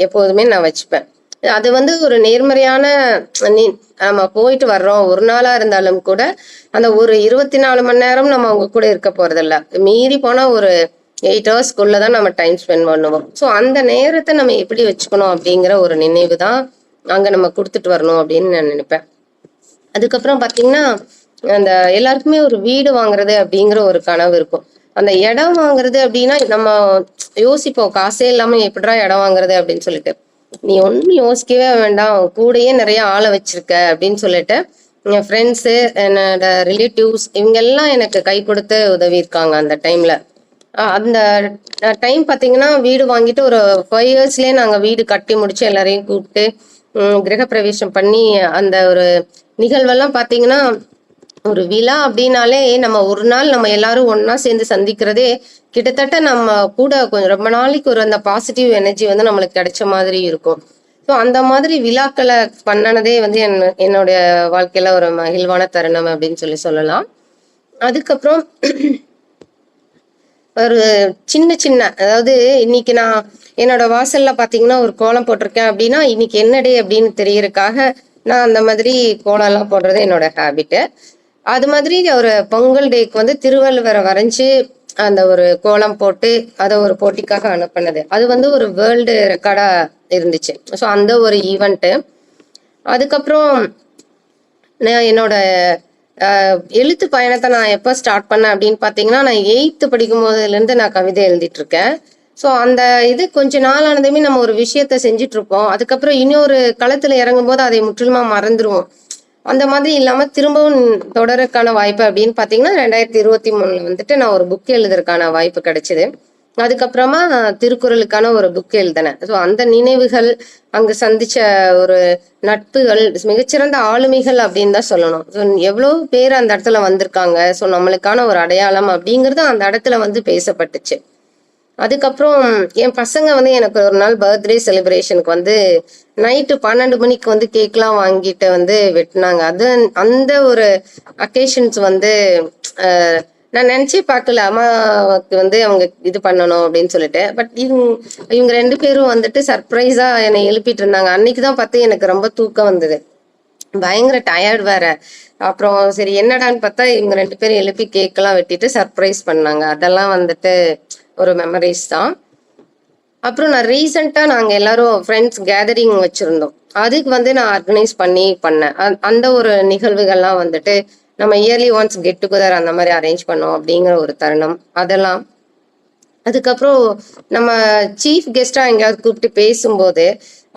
எப்போதுமே நான் வச்சுப்பேன். அது வந்து ஒரு நேர்மறையான நம்ம போயிட்டு வர்றோம் ஒரு நாளா இருந்தாலும் கூட அந்த ஒரு 24 மணி நேரம் நம்ம அவங்க கூட இருக்க போறதில்ல. மீறி போனா ஒரு 8 ஹவர்ஸ்க்குள்ளதான் நம்ம டைம் ஸ்பெண்ட் பண்ணுவோம். ஸோ அந்த நேரத்தை நம்ம எப்படி வச்சுக்கணும் அப்படிங்கிற ஒரு நினைவு தான் அங்க நம்ம கொடுத்துட்டு வரணும் அப்படின்னு நான் நினைப்பேன். அதுக்கப்புறம் பாத்தீங்கன்னா அந்த எல்லாருக்குமே ஒரு வீடு வாங்குறது அப்படிங்கிற ஒரு கனவு இருக்கும். அந்த இடம் வாங்குறது அப்படின்னா நம்ம யோசிப்போம், காசே இல்லாம எப்படிடா இடம் வாங்குறது அப்படின்னு சொல்லிட்டு. நீ ஒன்றும் யோசிக்கவே வேண்டாம், கூடயே நிறைய ஆளை வச்சிருக்க அப்படின்னு சொல்லிட்டு என் ஃப்ரெண்ட்ஸு, என்னோட ரிலேட்டிவ்ஸ் இவங்க எல்லாம் எனக்கு கை கொடுத்து உதவி இருக்காங்க அந்த டைம்ல. அந்த டைம் பார்த்தீங்கன்னா வீடு வாங்கிட்டு ஒரு 5 இயர்ஸ்லேயே நாங்கள் வீடு கட்டி முடிச்சு எல்லாரையும் கூப்பிட்டு கிரகப்பிரவேசம் பண்ணி அந்த ஒரு நிகழ்வெல்லாம் பார்த்தீங்கன்னா ஒரு விழா அப்படின்னாலே நம்ம ஒரு நாள் நம்ம எல்லாரும் ஒன்னா சேர்ந்து சந்திக்கிறதே கிட்டத்தட்ட நம்ம கூட கொஞ்சம் ரொம்ப நாளைக்கு ஒரு அந்த பாசிட்டிவ் எனர்ஜி வந்து நம்மளுக்கு கிடைச்ச மாதிரி இருக்கும். ஸோ அந்த மாதிரி விழாக்களை பண்ணனதே வந்து என்னுடைய வாழ்க்கையில ஒரு மகிழ்வான தருணம் அப்படின்னு சொல்லலாம். அதுக்கப்புறம் ஒரு சின்ன அதாவது இன்னைக்கு நான் என்னோட வாசல்ல பாத்தீங்கன்னா ஒரு கோலம் போட்டிருக்கேன் அப்படின்னா இன்னைக்கு என்ன டே அப்படின்னு தெரியறதுக்காக நான் அந்த மாதிரி கோலம் எல்லாம் போடுறது என்னோட ஹேபிட்டு. அது மாதிரி ஒரு பொங்கல் டேக்கு வந்து திருவள்ளுவரை வரைஞ்சு அந்த ஒரு கோலம் போட்டு அதை ஒரு போட்டிக்காக அனுப்பினது. அது வந்து ஒரு வேர்ல்டு ரெக்கார்டா இருந்துச்சு. ஸோ அந்த ஒரு ஈவெண்ட்டு. அதுக்கப்புறம் நான் என்னோட எழுத்து பயணத்தை நான் எப்போ ஸ்டார்ட் பண்ணேன் அப்படின்னு பார்த்தீங்கன்னா நான் 8th படிக்கும் போதுலேருந்து நான் கவிதை எழுதிட்டு இருக்கேன். ஸோ அந்த இது கொஞ்ச நாள் ஆனதுமே நம்ம ஒரு விஷயத்த செஞ்சுட்டு இருப்போம். அதுக்கப்புறம் இன்னொரு களத்துல இறங்கும் போது அதை முற்றிலுமா மறந்துடுவோம். அந்த மாதிரி இல்லாம திரும்பவும் தொடருக்கான வாய்ப்பு அப்படின்னு பாத்தீங்கன்னா 2023 வந்துட்டு நான் ஒரு புக் எழுதுறதுக்கான வாய்ப்பு கிடைச்சது. அதுக்கப்புறமா திருக்குறளுக்கான ஒரு புக் எழுதினேன். ஸோ அந்த நினைவுகள், அங்க சந்திச்ச ஒரு நட்புகள், மிகச்சிறந்த ஆளுமைகள் அப்படின்னு தான் சொல்லணும். ஸோ எவ்வளவு பேர் அந்த இடத்துல வந்திருக்காங்க. ஸோ நம்மளுக்கான ஒரு அடையாளம் அப்படிங்கிறது அந்த இடத்துல வந்து பேசப்பட்டுச்சு. அதுக்கப்புறம் என் பசங்க வந்து எனக்கு ஒரு நாள் பர்த்டே செலிப்ரேஷனுக்கு வந்து நைட்டு 12 மணிக்கு வந்து கேக்லாம் வாங்கிட்டு வந்து வெட்டினாங்க. அது அந்த ஒரு அக்கேஷன்ஸ் வந்து நான் நினைச்சே பார்க்கல அம்மாவுக்கு வந்து அவங்க இது பண்ணணும் அப்படின்னு சொல்லிட்டு. பட் இவங்க 2 பேரும் வந்துட்டு சர்ப்ரைஸா என்னை எழுப்பிட்டு இருந்தாங்க. அன்னைக்குதான் பார்த்து எனக்கு ரொம்ப தூக்கம் வந்தது, பயங்கர டயர்ட் வேற. அப்புறம் சரி என்னடான்னு பார்த்தா இவங்க 2 பேரும் எழுப்பி கேக்கெல்லாம் வெட்டிட்டு சர்ப்ரைஸ் பண்ணாங்க. அதெல்லாம் வந்துட்டு ஒரு மெமரிஸ் தான். அப்புறம் நான் ரீசெண்டாக நாங்கள் எல்லாரும் ஃப்ரெண்ட்ஸ் கேதரிங் வச்சுருந்தோம். அதுக்கு வந்து நான் ஆர்கனைஸ் பண்ணேன். அந்த ஒரு நிகழ்வுகள்லாம் வந்துட்டு நம்ம இயர்லி ஒன்ஸ் கெட் டுகெதர் அந்த மாதிரி அரேஞ்ச் பண்ணோம் அப்படிங்கிற ஒரு தருணம் அதெல்லாம். அதுக்கப்புறம் நம்ம சீஃப் கெஸ்டாக எங்கேயாவது கூப்பிட்டு பேசும்போது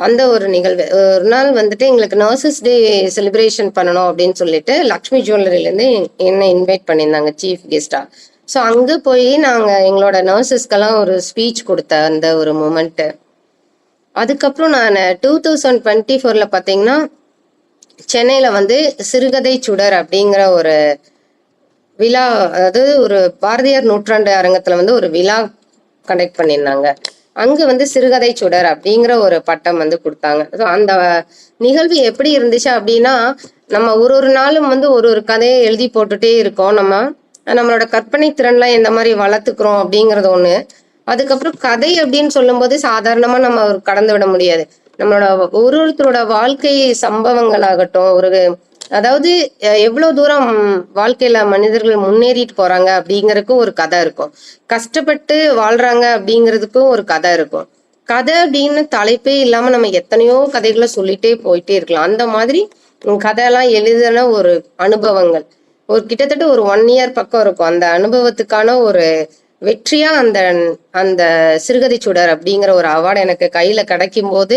அந்த ஒரு நிகழ்வு ஒரு நாள் வந்துட்டு எங்களுக்கு நர்சஸ் டே செலிப்ரேஷன் பண்ணணும் அப்படின்னு சொல்லிட்டு லக்ஷ்மி ஜுவல்லரியிலேருந்து என்னை இன்வைட் பண்ணியிருந்தாங்க சீஃப் கெஸ்டா. ஸோ அங்கே போய் நாங்கள் எங்களோட நர்சஸ்க்கெல்லாம் ஒரு ஸ்பீச் கொடுத்த அந்த ஒரு மூமெண்ட்டு. அதுக்கப்புறம் நான் 2024 பார்த்தீங்கன்னா சென்னையில் வந்து சிறுகதை சுடர் அப்படிங்கிற ஒரு விழா, அதாவது ஒரு பாரதியார் நூற்றாண்டு அரங்கத்தில் வந்து ஒரு விழா கண்டக்ட் பண்ணியிருந்தாங்க. அங்கே வந்து சிறுகதை சுடர் அப்படிங்கிற ஒரு பட்டம் வந்து கொடுத்தாங்க. ஸோ அந்த நிகழ்வு எப்படி இருந்துச்சு அப்படின்னா நம்ம ஒரு நாளும் வந்து ஒரு கதையை எழுதி போட்டுட்டே இருக்கோம். நம்மளோட கற்பனை திறன்லாம் எந்த மாதிரி வளர்த்துக்கிறோம் அப்படிங்கிறது ஒண்ணு. அதுக்கப்புறம் கதை அப்படின்னு சொல்லும்போது சாதாரணமா நம்ம கடந்து விட முடியாது. நம்மளோட ஒருத்தரோட வாழ்க்கை சம்பவங்களாகட்டும், அதாவது எவ்வளவு தூரம் வாழ்க்கையில மனிதர்கள் முன்னேறிட்டு போறாங்க அப்படிங்கறதுக்கும் ஒரு கதை இருக்கும். கஷ்டப்பட்டு வாழ்றாங்க அப்படிங்கிறதுக்கும் ஒரு கதை இருக்கும். கதை அப்படின்னு தலைப்பே இல்லாம நம்ம எத்தனையோ கதைகளை சொல்லிட்டே போயிட்டே இருக்கலாம். அந்த மாதிரி கதையெல்லாம் எழுதின ஒரு அனுபவங்கள் ஒரு கிட்டத்தட்ட ஒரு 1 இயர் பக்கம் இருக்கும். அந்த அனுபவத்துக்கான ஒரு வெற்றியா அந்த அந்த சிறுகதை சுடர் அப்படிங்கிற ஒரு அவார்டு எனக்கு கையில கிடைக்கும் போது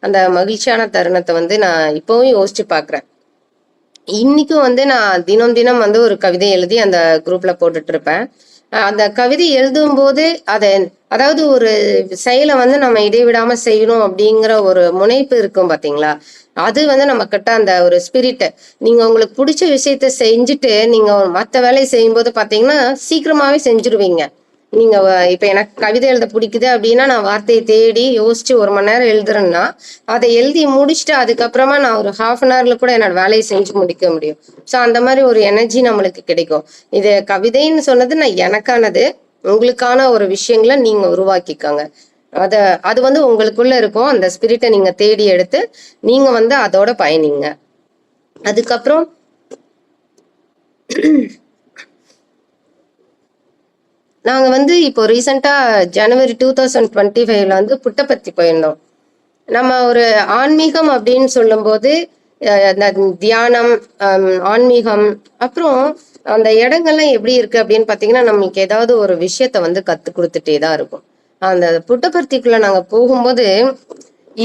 அந்த மகிழ்ச்சியான தருணத்தை வந்து நான் இப்பவும் யோசிச்சு பாக்குறேன். இன்னைக்கும் வந்து நான் தினம் தினம் வந்து ஒரு கவிதை எழுதி அந்த குரூப்ல போட்டுட்டு இருப்பேன். அந்த கவிதை எழுதும்போது அதாவது ஒரு செயலை வந்து நம்ம இடைவிடாம செய்யணும் அப்படிங்கிற ஒரு முனைப்பு இருக்கும் பாத்தீங்களா? அது வந்து நம்ம கிட்ட அந்த ஒரு ஸ்பிரிட். நீங்க உங்களுக்கு பிடிச்ச விஷயத்த செஞ்சுட்டு நீங்க மத்த வேலையை செய்யும்போது பாத்தீங்கன்னா சீக்கிரமாவே செஞ்சுருவீங்க. நீங்க இப்ப எனக்கு கவிதை எழுத பிடிக்குது அப்படின்னா நான் வார்த்தையை தேடி யோசிச்சு 1 மணி நேரம் எழுதுறேன்னா அதை எழுதி முடிச்சுட்டு அதுக்கப்புறமா நான் ஒரு 1/2 அன் ஹவர்ல கூட என்னோட வேலையை செஞ்சு முடிக்க முடியும். ஸோ அந்த மாதிரி ஒரு எனர்ஜி நம்மளுக்கு கிடைக்கும். இது கவிதைன்னு சொன்னது நான் எனக்கானது. உங்களுக்கான ஒரு விஷயங்களை நீங்க உருவாக்கிக்கோங்க. அது வந்து உங்களுக்குள்ள இருக்கும். அந்த ஸ்பிரிட்டை நீங்க தேடி எடுத்து நீங்க வந்து அதோட பயணிங்க. அதுக்கப்புறம் நாங்க வந்து இப்போ ரீசெண்டா ஜனவரி 2025ல வந்து புட்டபர்த்தி போயிருந்தோம். நம்ம ஒரு ஆன்மீகம் அப்படின்னு சொல்லும்போது அந்த தியானம், ஆன்மீகம், அப்புறம் அந்த இடங்கள்லாம் எப்படி இருக்கு அப்படின்னு பாத்தீங்கன்னா நம்மளுக்கு ஏதாவது ஒரு விஷயத்த வந்து கத்து கொடுத்துட்டே தான் இருக்கும். அந்த புட்டபர்த்திக்குள்ள நாங்க போகும்போது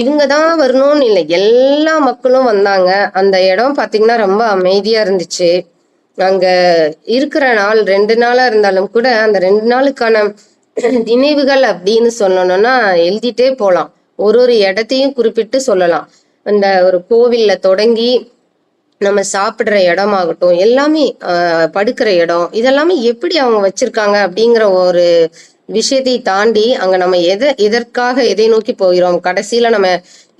இவங்க தான் வரணும்னு இல்லை, எல்லா மக்களும் வந்தாங்க. அந்த இடம் பாத்தீங்கன்னா ரொம்ப அமைதியா இருந்துச்சு. அங்க இருக்கிற நாள் 2 நாளா இருந்தாலும் கூட அந்த 2 நாளுக்கான நினைவுகள் அப்படின்னு சொல்லணும்னா எழுதிட்டே போலாம். ஒரு இடத்தையும் குறிப்பிட்டு சொல்லலாம். அந்த ஒரு கோவில்ல தொடங்கி நம்ம சாப்பிடுற இடமாகட்டும், எல்லாமே படுக்கிற இடம், இதெல்லாமே எப்படி அவங்க வச்சிருக்காங்க அப்படிங்கிற ஒரு விஷயத்தை தாண்டி அங்க நம்ம எதற்காக எதை நோக்கி போகிறோம், கடைசியில நம்ம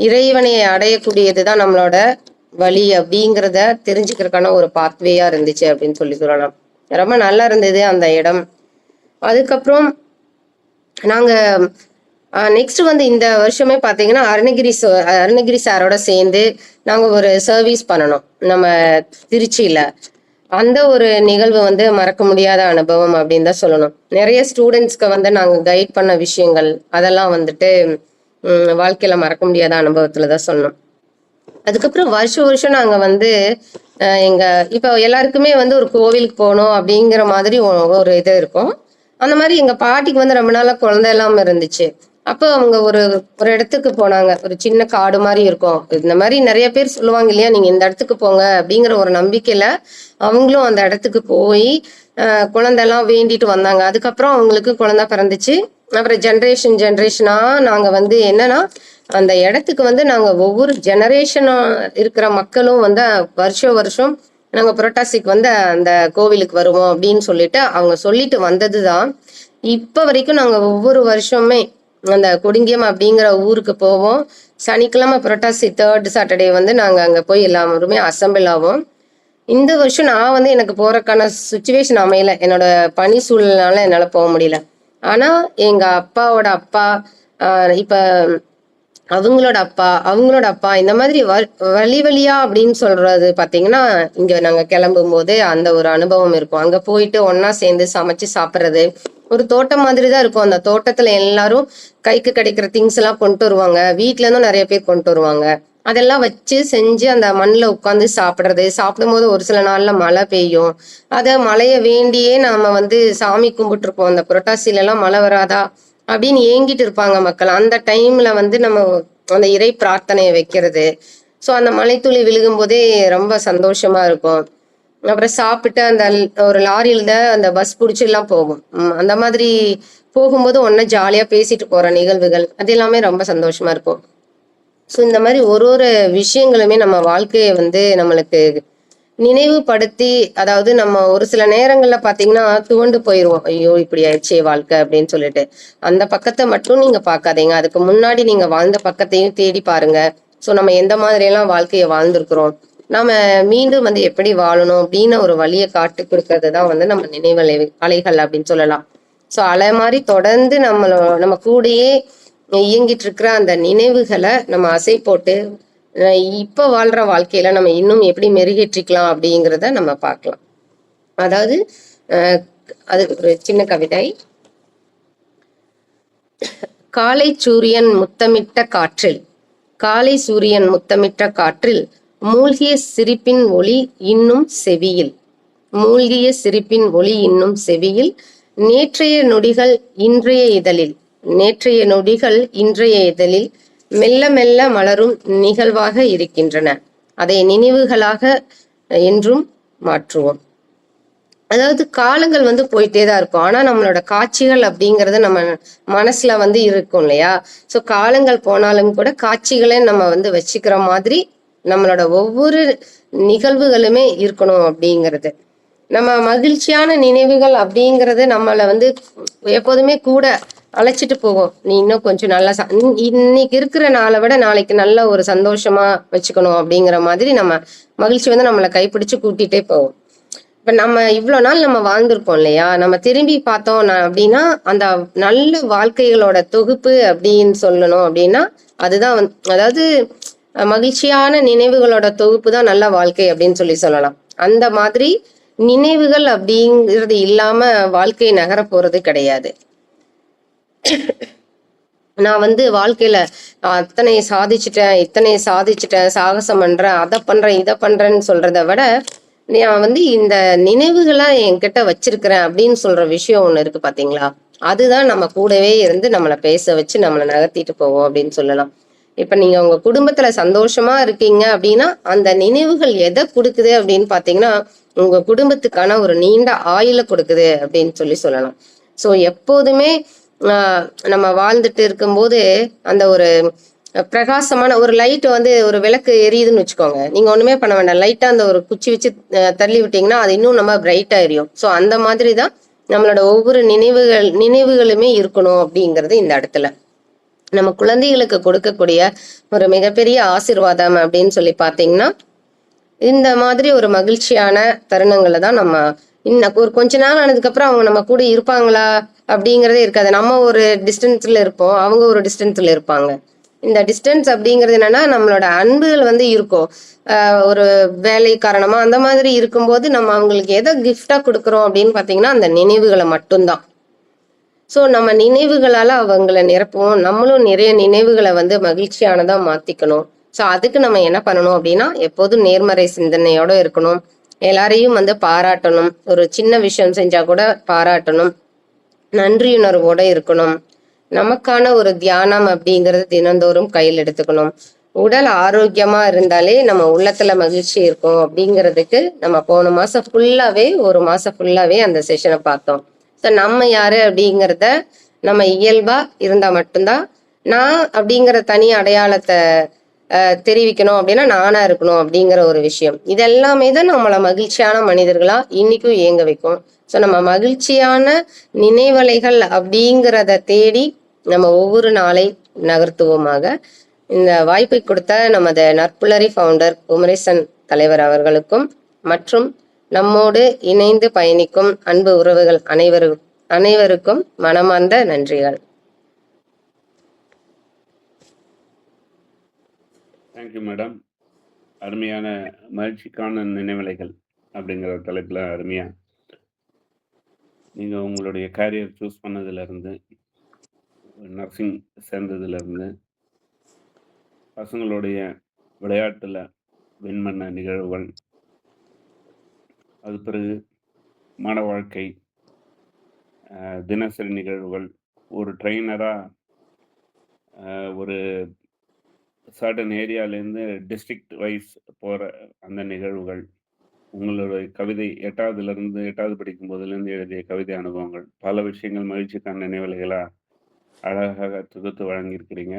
இறைவனை அடையக்கூடியதுதான் நம்மளோட வழி அப்படிங்கிறத தெரிஞ்சுக்கிறதுக்கான ஒரு பாத்வேயா இருந்துச்சு அப்படின்னு சொல்லலாம். ரொம்ப நல்லா இருந்தது அந்த இடம். அதுக்கப்புறம் நாங்க நெக்ஸ்ட் வந்து இந்த வருஷமே பாத்தீங்கன்னா அருணகிரி சாரோட சேர்ந்து நாங்க ஒரு சர்வீஸ் பண்ணணும் நம்ம திருச்சியில. அந்த ஒரு நிகழ்வு வந்து மறக்க முடியாத அனுபவம் அப்படின்னு தான் சொல்லணும். நிறைய ஸ்டூடெண்ட்ஸ்க்கு வந்து நாங்க கைட் பண்ண விஷயங்கள் அதெல்லாம் வந்துட்டு வாழ்க்கையில மறக்க முடியாத அனுபவத்துல தான் சொல்லணும். அதுக்கப்புறம் வருஷம் நாங்க வந்து எங்க இப்போ எல்லாருக்குமே வந்து ஒரு கோவிலுக்கு போகணும் அப்படிங்கிற மாதிரி ஒரு இது இருக்கும். அந்த மாதிரி எங்க பாட்டிக்கு வந்து ரொம்ப நாளா குழந்தை எல்லாம் இருந்துச்சு. அப்போ அவங்க ஒரு ஒரு இடத்துக்கு போனாங்க. ஒரு சின்ன காடு மாதிரி இருக்கும். இந்த மாதிரி நிறைய பேர் சொல்லுவாங்க இல்லையா, நீங்க இந்த இடத்துக்கு போங்க அப்படிங்கிற ஒரு நம்பிக்கையில அவங்களும் அந்த இடத்துக்கு போய் குழந்தை எல்லாம் வேண்டிட்டு வந்தாங்க. அதுக்கப்புறம் அவங்களுக்கு குழந்தை பிறந்துச்சு. அப்புறம் ஜென்ரேஷனா நாங்க வந்து என்னன்னா அந்த இடத்துக்கு வந்து நாங்க ஒவ்வொரு ஜெனரேஷனும் இருக்கிற மக்களும் வந்து வருஷம் நாங்க புரட்டாசிக்கு வந்து அந்த கோவிலுக்கு வருவோம் அப்படின்னு சொல்லிட்டு அவங்க சொல்லிட்டு வந்ததுதான். இப்ப வரைக்கும் நாங்க ஒவ்வொரு வருஷமே அந்த கொடுங்கியம் அப்படிங்கிற ஊருக்கு போவோம். சனிக்கிழமை புரட்டாசி 3rd சாட்டர்டே வந்து நாங்க அங்க போய் எல்லாருமே அசம்பிள் ஆவோம். இந்த வருஷம் நான் வந்து எனக்கு போறதுக்கான சுச்சுவேஷன் அமையல. என்னோட பணி சூழ்நிலையால என்னால போக முடியல. ஆனா எங்க அப்பாவோட அப்பா, இப்ப அவங்களோட அப்பா இந்த மாதிரி வழியா அப்படின்னு சொல்றது பாத்தீங்கன்னா இங்க நாங்க கிளம்பும் போது அந்த ஒரு அனுபவம் இருக்கும். அங்க போயிட்டு ஒன்னா சேர்ந்து சமைச்சு சாப்பிடுறது. ஒரு தோட்டம் மாதிரி தான் இருக்கும். அந்த தோட்டத்துல எல்லாரும் கைக்கு கிடைக்கிற திங்ஸ் எல்லாம் கொண்டு வருவாங்க. வீட்டுல இருந்தும் நிறைய பேர் கொண்டு வருவாங்க. அதெல்லாம் வச்சு செஞ்சு அந்த மண்ணுல உட்காந்து சாப்பிடுறது. சாப்பிடும்போது ஒரு சில நாள்ல மழை பெய்யும். மழைய வேண்டியே நாம வந்து சாமி கும்பிட்டு இருப்போம். அந்த புரட்டாசியில எல்லாம் மழை வராதா அப்படின்னு ஏங்கிட்டு இருப்பாங்க மக்கள். அந்த டைம்ல வந்து நம்ம அந்த இறை பிரார்த்தனையை வைக்கிறது. ஸோ அந்த மழைத்துளி விழுகும் போதே ரொம்ப சந்தோஷமா இருக்கும். அப்புறம் சாப்பிட்டு அந்த ஒரு லாரியில அந்த பஸ் பிடிச்சி எல்லாம் போகும். அந்த மாதிரி போகும்போது ஒன்னா ஜாலியா பேசிட்டு போற நிகழ்வுகள் அது எல்லாமே ரொம்ப சந்தோஷமா இருக்கும். ஸோ இந்த மாதிரி ஒரு விஷயங்களுமே நம்ம வாழ்க்கையை வந்து நம்மளுக்கு நினைவுபடுத்தி, அதாவது நம்ம ஒரு சில நேரங்கள்ல பாத்தீங்கன்னா துவண்டு போயிருவோம். ஐயோ இப்படி ஆயிடுச்சே வாழ்க்கை அப்படின்னு சொல்லிட்டு. அந்த பக்கத்தை மட்டும் நீங்க பாக்காதீங்க. அதுக்கு முன்னாடி நீங்க வாழ்ந்த பக்கத்தையும் தேடி பாருங்க. ஸோ நம்ம எந்த மாதிரி எல்லாம் வாழ்க்கையை வாழ்ந்திருக்கிறோம், நாம மீண்டும் வந்து எப்படி வாழணும் அப்படின்னு ஒரு வழியை காட்டி கொடுக்கறது தான் வந்து நம்ம அலைகள் அப்படின்னு சொல்லலாம். ஸோ அலை மாதிரி தொடர்ந்து நம்ம கூடயே இயங்கிட்டு இருக்கிற அந்த நினைவுகளை நம்ம அசை போட்டு இப்ப வாழ்ற வாழ்க்கையில நம்ம இன்னும் எப்படி மெருகேற்றிக்கலாம் அப்படிங்கிறத நம்ம பார்க்கலாம். அதாவது அது ஒரு சின்ன கவிதை. காலை சூரியன் முத்தமிட்ட காற்றில் காலை சூரியன் முத்தமிட்ட காற்றில் மூழ்கிய சிரிப்பின் ஒளி இன்னும் செவியில் மூழ்கிய சிரிப்பின் ஒளி இன்னும் செவியில் நேற்றைய நொடிகள் இன்றைய இதழில் நேற்றைய நொடிகள் இன்றைய இதழில் மெல்ல மெல்ல மலரும் நிகழ்வாக இருக்கின்றன. அதை நினைவுகளாக என்றும் மாற்றுவோம். அதாவது காலங்கள் வந்து போயிட்டே தான் இருக்கும். ஆனா நம்மளோட காட்சிகள் அப்படிங்கிறது நம்ம மனசுல வந்து இருக்கும் இல்லையா? ஸோ காலங்கள் போனாலும் கூட காட்சிகளை நம்ம வந்து வச்சுக்கிற மாதிரி நம்மளோட ஒவ்வொரு நிகழ்வுகளுமே இருக்கணும் அப்படிங்கிறது. நம்ம மகிழ்ச்சியான நினைவுகள் அப்படிங்கிறது நம்மளை வந்து எப்போதுமே கூட அழைச்சிட்டு போகும். நீ இன்னும் கொஞ்சம் நல்லா இன்னைக்கு இருக்கிற நாளை விட நாளைக்கு நல்ல ஒரு சந்தோஷமா வச்சுக்கணும் அப்படிங்கிற மாதிரி நம்ம மகிழ்ச்சி வந்து நம்மளை கைப்பிடிச்சு கூட்டிகிட்டே போகும். இப்ப நம்ம இவ்வளவு நாள் நம்ம வாழ்ந்திருக்கோம் இல்லையா? நம்ம திரும்பி பார்த்தோம் அப்படின்னா அந்த நல்ல வாழ்க்கைகளோட தொகுப்பு அப்படின்னு சொல்லணும் அப்படின்னா அதுதான் அதாவது மகிழ்ச்சியான நினைவுகளோட தொகுப்பு தான் நல்ல வாழ்க்கை அப்படின்னு சொல்லலாம். அந்த மாதிரி நினைவுகள் அப்படிங்கிறது இல்லாம வாழ்க்கை நகர போறது கிடையாது. நான் வந்து வாழ்க்கையில அத்தனை சாதிச்சுட்டேன், இத்தனை சாதிச்சுட்டேன், சாகசம் பண்றேன், அதை பண்றேன், இதை பண்றேன்னு சொல்றதை விட நான் வந்து இந்த நினைவுகளா என்கிட்ட வச்சிருக்கிறேன் அப்படின்னு சொல்ற விஷயம் ஒண்ணு இருக்கு பாத்தீங்களா? அதுதான் நம்ம கூடவே இருந்து நம்மளை பேச வச்சு நம்மளை நகர்த்திட்டு போவோம் அப்படின்னு சொல்லலாம். இப்ப நீங்க உங்க குடும்பத்துல சந்தோஷமா இருக்கீங்க அப்படின்னா அந்த நினைவுகள் எதை கொடுக்குது அப்படின்னு பாத்தீங்கன்னா உங்க குடும்பத்துக்கான ஒரு நீண்ட ஆயுள கொடுக்குது அப்படின்னு சொல்லலாம். ஸோ எப்போதுமே நம்ம வாழ்ந்துட்டு இருக்கும்போது அந்த ஒரு பிரகாசமான ஒரு லைட் வந்து ஒரு விளக்கு எரியுதுன்னு வச்சுக்கோங்க. நீங்க ஒண்ணுமே பண்ண வேண்டாம். லைட்டா அந்த ஒரு குச்சி வச்சு தள்ளி விட்டீங்கன்னா அது இன்னும் நம்ம பிரைட்டா எரியும். ஸோ அந்த மாதிரி தான் நம்மளோட ஒவ்வொரு நினைவுகளுமே இருக்கணும் அப்படிங்கிறது இந்த இடத்துல. நம்ம குழந்தைகளுக்கு கொடுக்கக்கூடிய ஒரு மிகப்பெரிய ஆசீர்வாதம் அப்படின்னு சொல்லி பார்த்தீங்கன்னா இந்த மாதிரி ஒரு மகிழ்ச்சியான தருணங்களை தான் நம்ம இன்னும் ஒரு கொஞ்ச நாள் ஆனதுக்கு அப்புறம் அவங்க நம்ம கூட இருப்பாங்களா அப்படிங்கிறதே இருக்காது. நம்ம ஒரு டிஸ்டன்ஸ்ல இருப்போம், அவங்க ஒரு டிஸ்டன்ஸ்ல இருப்பாங்க. இந்த டிஸ்டன்ஸ் அப்படிங்கிறது என்னன்னா நம்மளோட அன்புகள் வந்து இருக்கும். ஒரு வேலை காரணமா அந்த மாதிரி இருக்கும்போது நம்ம அவங்களுக்கு எதை கிஃப்டா கொடுக்குறோம் அப்படின்னு பாத்தீங்கன்னா அந்த நினைவுகளை மட்டும்தான். ஸோ நம்ம நினைவுகளால அவங்கள நிரப்புவோம். நம்மளும் நிறைய நினைவுகளை வந்து மகிழ்ச்சியானதா மாத்திக்கணும். ஸோ அதுக்கு நம்ம என்ன பண்ணணும் அப்படின்னா எப்போதும் நேர்மறை சிந்தனையோட இருக்கணும். எல்லாரையும் வந்து பாராட்டணும். ஒரு சின்ன விஷயம் செஞ்சா கூட பாராட்டணும். நன்றியுணர்வோட இருக்கணும். நமக்கான ஒரு தியானம் அப்படிங்கிறது தினந்தோறும் கையில் எடுத்துக்கணும். உடல் ஆரோக்கியமா இருந்தாலே நம்ம உள்ளத்துல மகிழ்ச்சி இருக்கும் அப்படிங்கிறதுக்கு நம்ம போன மாசம் ஃபுல்லாவே ஒரு மாசம் ஃபுல்லாவே அந்த செஷனை பார்த்தோம். ஸோ நம்ம யாரு அப்படிங்கிறத நம்ம இயல்பா இருந்தா மட்டும்தான் நான் அப்படிங்கிற தனி அடையாளத்தை தெரிவிக்கணும் அப்படின்னா நானா இருக்கணும் அப்படிங்கிற ஒரு விஷயம். இதெல்லாமே தான் நம்மளை மகிழ்ச்சியான மனிதர்களா இன்னைக்கும் இயங்க வைக்கும். ஸோ நம்ம மகிழ்ச்சியான நினைவலைகள் அப்படிங்கிறத தேடி நம்ம ஒவ்வொரு நாளை நகர்த்துவோமாக. இந்த வாய்ப்பை கொடுத்த நமது நற்புலரி ஃபவுண்டர் குமரேசன் தலைவர் அவர்களுக்கும் மற்றும் நம்மோடு இணைந்து பயணிக்கும் அன்பு உறவுகள் அனைவருக்கும் மனமார்ந்த நன்றிகள். Thank you madam. அருமையான மகிழ்ச்சிக்கான நினைவலைகள் அப்படிங்கிற தலைப்பில் அருமையாக நீங்கள் உங்களுடைய கேரியர் சூஸ் பண்ணதுலேருந்து நர்சிங் சேர்ந்ததுலேருந்து பசங்களுடைய விளையாட்டில் வின் பண்ண நிகழ்வுகள், அது பிறகு மன வாழ்க்கை, தினசரி நிகழ்வுகள், ஒரு ட்ரெயினராக ஒரு சர்டன் ஏரியாவிலேருந்து டிஸ்ட்ரிக்ட் வைஸ் போகிற அந்த நிகழ்வுகள், உங்களுடைய கவிதை 8வது படிக்கும் போதுலேருந்து எழுதிய கவிதை அனுபவங்கள், பல விஷயங்கள் மகிழ்ச்சிக்கான நினைவலைகளாக அழகாக தொகுத்து வழங்கியிருக்கிறீங்க.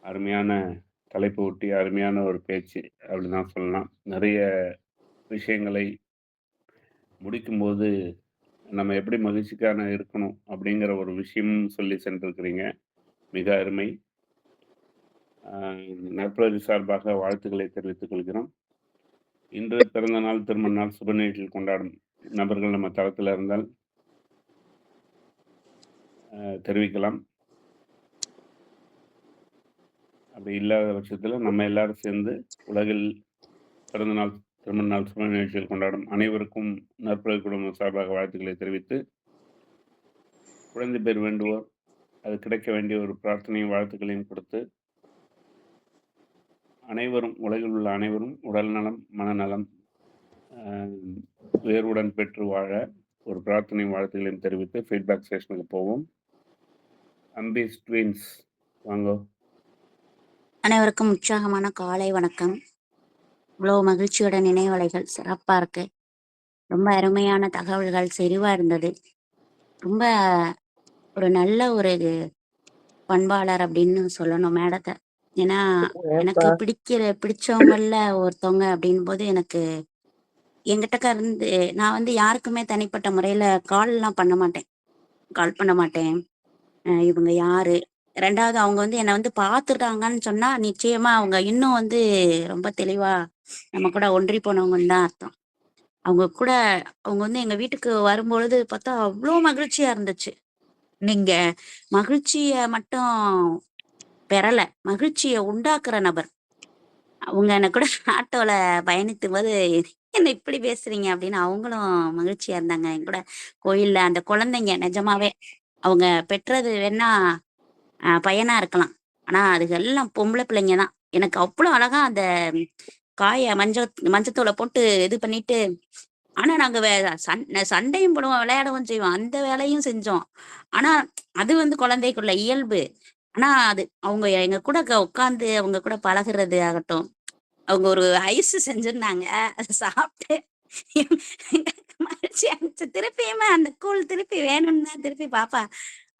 அருமையான தலைப்பு ஒட்டி அருமையான ஒரு பேச்சு அப்படி தான் சொல்லலாம். நிறைய விஷயங்களை முடிக்கும்போது நம்ம எப்படி மகிழ்ச்சிக்கான இருக்கணும் அப்படிங்கிற ஒரு விஷயமும் சொல்லி சென்றிருக்கிறீங்க. மிக அருமை. நற்புலரி சார்பாக வாழ்த்துக்களை தெரிவித்துக் கொள்கிறோம். இன்று பிறந்த நாள், திருமண நாள், சுப நிகழ்ச்சியில் கொண்டாடும் நபர்கள் நம்ம தளத்தில் இருந்தால் தெரிவிக்கலாம். அப்படி இல்லாத பட்சத்தில் நம்ம எல்லாரும் சேர்ந்து உலகில் பிறந்த நாள், திருமண நாள், சுப நிகழ்ச்சியில் கொண்டாடும் அனைவருக்கும் நற்புலரி குடும்பம் சார்பாக வாழ்த்துக்களை தெரிவித்து, குழந்தை பேர் வேண்டுவோர் அது கிடைக்க வேண்டிய ஒரு பிரார்த்தனையும், வாழ்த்துக்களையும் கொடுத்து, அனைவரும் உலகில் உள்ள அனைவரும் உடல் நலம், மனநலம், அ உயர்வுடன் பெற்று வாழ ஒரு பிரார்த்தனையும், வாழ்த்துக்களையும் தெரிவித்து ஃபீட்பேக் செஷனுக்கு போவோம். அம்பீஸ் ட்வின்ஸ் வாங்கோ. அனைவருக்கும் உற்சாகமான காலை வணக்கம். இவ்வளோ மகிழ்ச்சியோட நினைவலைகள் சிறப்பா இருக்கு. ரொம்ப அருமையான தகவல்கள் செறிவா இருந்தது. ரொம்ப ஒரு நல்ல ஒரு பண்பாளர் அப்படின்னு சொல்லணும் மேடத்த. ஏன்னா, எனக்கு பிடிச்சவங்கள்ல ஒருத்தவங்க அப்படின்போது எனக்கு என்கிட்டக்க இருந்து நான் வந்து யாருக்குமே தனிப்பட்ட முறையில கால்லாம் பண்ண மாட்டேன். கால் பண்ண மாட்டேன். இவங்க யாரு? 2வது அவங்க வந்து என்ன வந்து பார்த்துட்டாங்கன்னு சொன்னா, நிச்சயமா அவங்க இன்னும் வந்து ரொம்ப தெளிவா நம்ம கூட ஒன்றி போனவங்கன்னு தான் அர்த்தம். அவங்க கூட அவங்க வந்து எங்க வீட்டுக்கு வரும்பொழுது பார்த்தா, அவ்ளோ மகிழ்ச்சியா இருந்துச்சு. நீங்க மகிழ்ச்சிய மட்டும் பெறல, மகிழ்ச்சிய உண்டாக்குற நபர். அவங்க என்ன கூட ஆட்டோல பயணிக்கும்போது, "என்ன இப்படி பேசுறீங்க?" அப்படின்னு அவங்களும் மகிழ்ச்சியா இருந்தாங்க. என் கூட கோயில்ல அந்த குழந்தைங்க நிஜமாவே. அவங்க பெற்றது வேணா பையனா இருக்கலாம். ஆனா, அதுக எல்லாம் பொம்பள பிள்ளைங்க தான். எனக்கு அவ்ளோ அழகா அந்த காய மஞ்சத்தூள போட்டு இது பண்ணிட்டு ஆனா நாங்க சண்டையும் போடுவோம், விளையாடவும் செய்வோம். அந்த வேலையும் செஞ்சோம். ஆனா, அது வந்து குழந்தைக்குள்ள இயல்பு. ஆனா, அது அவங்க எங்க கூட உட்கார்ந்து அவங்க கூட பழகுறது ஆகட்டும், அவங்க ஒரு ஐஸ் செஞ்சிருந்தாங்க. அத சாப்பிட்டு எங்களுக்கு மகிழ்ச்சியா இருந்துச்சு. திருப்பியுமே அந்த கூழ் திருப்பி வேணும்னு தான் திருப்பி பாப்பா,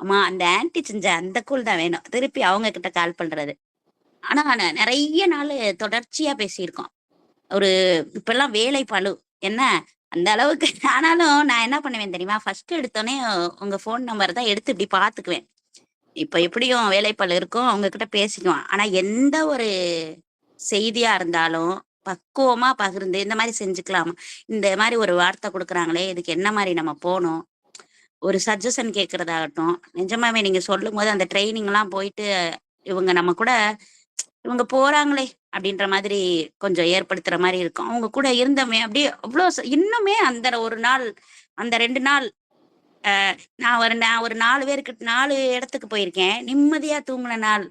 அம்மா அந்த ஆன்டி செஞ்ச அந்த கூழ் தான் வேணும். திருப்பி அவங்க கிட்ட கால் பண்றது. ஆனா, நெறைய நாளு தொடர்ச்சியா பேசியிருக்கோம். ஒரு இப்பல்லாம் வேலை பளு. என்ன அந்த அளவுக்கு ஆனாலும் நான் என்ன பண்ணுவேன் தெரியுமா? ஃபர்ஸ்ட் எடுத்தோனே உங்க ஃபோன் நம்பர் தான் எடுத்து இப்டி பார்த்துக்குவேன். இப்ப எப்படியும் வேலைப்பளு இருக்கும். அவங்க கிட்ட பேசிக்குவோம். ஆனா எந்த ஒரு செய்தியா இருந்தாலும் பக்குவமா பகிர்ந்து, இந்த மாரி செஞ்சுக்கலாம். இந்த மாரி ஒரு வார்த்தை குடுக்குறாங்களே, இதுக்கு என்ன மாரி நம்ம போணும்? ஒரு சஜஷன் கேட்கறதாகட்டும், நிஜமாவே நீங்க சொல்லும்போது அந்த ட்ரெய்னிங்லாம் போயிட்டு இவங்க நம்ம கூட இவங்க போறாங்களே! அப்படின்ற மாதிரி கொஞ்சம் ஏற்படுத்துற மாரி இருக்கும். அவங்க கூட இருந்தோமே அப்படியே அவ்ளோ இன்னுமே அந்த ஒரு நாள், அந்த 2 நாள் நான் ஒரு 4 பேருக்கு 4 இடத்துக்கு போயிருக்கேன். நிம்மதியா தூங்குன நாள்,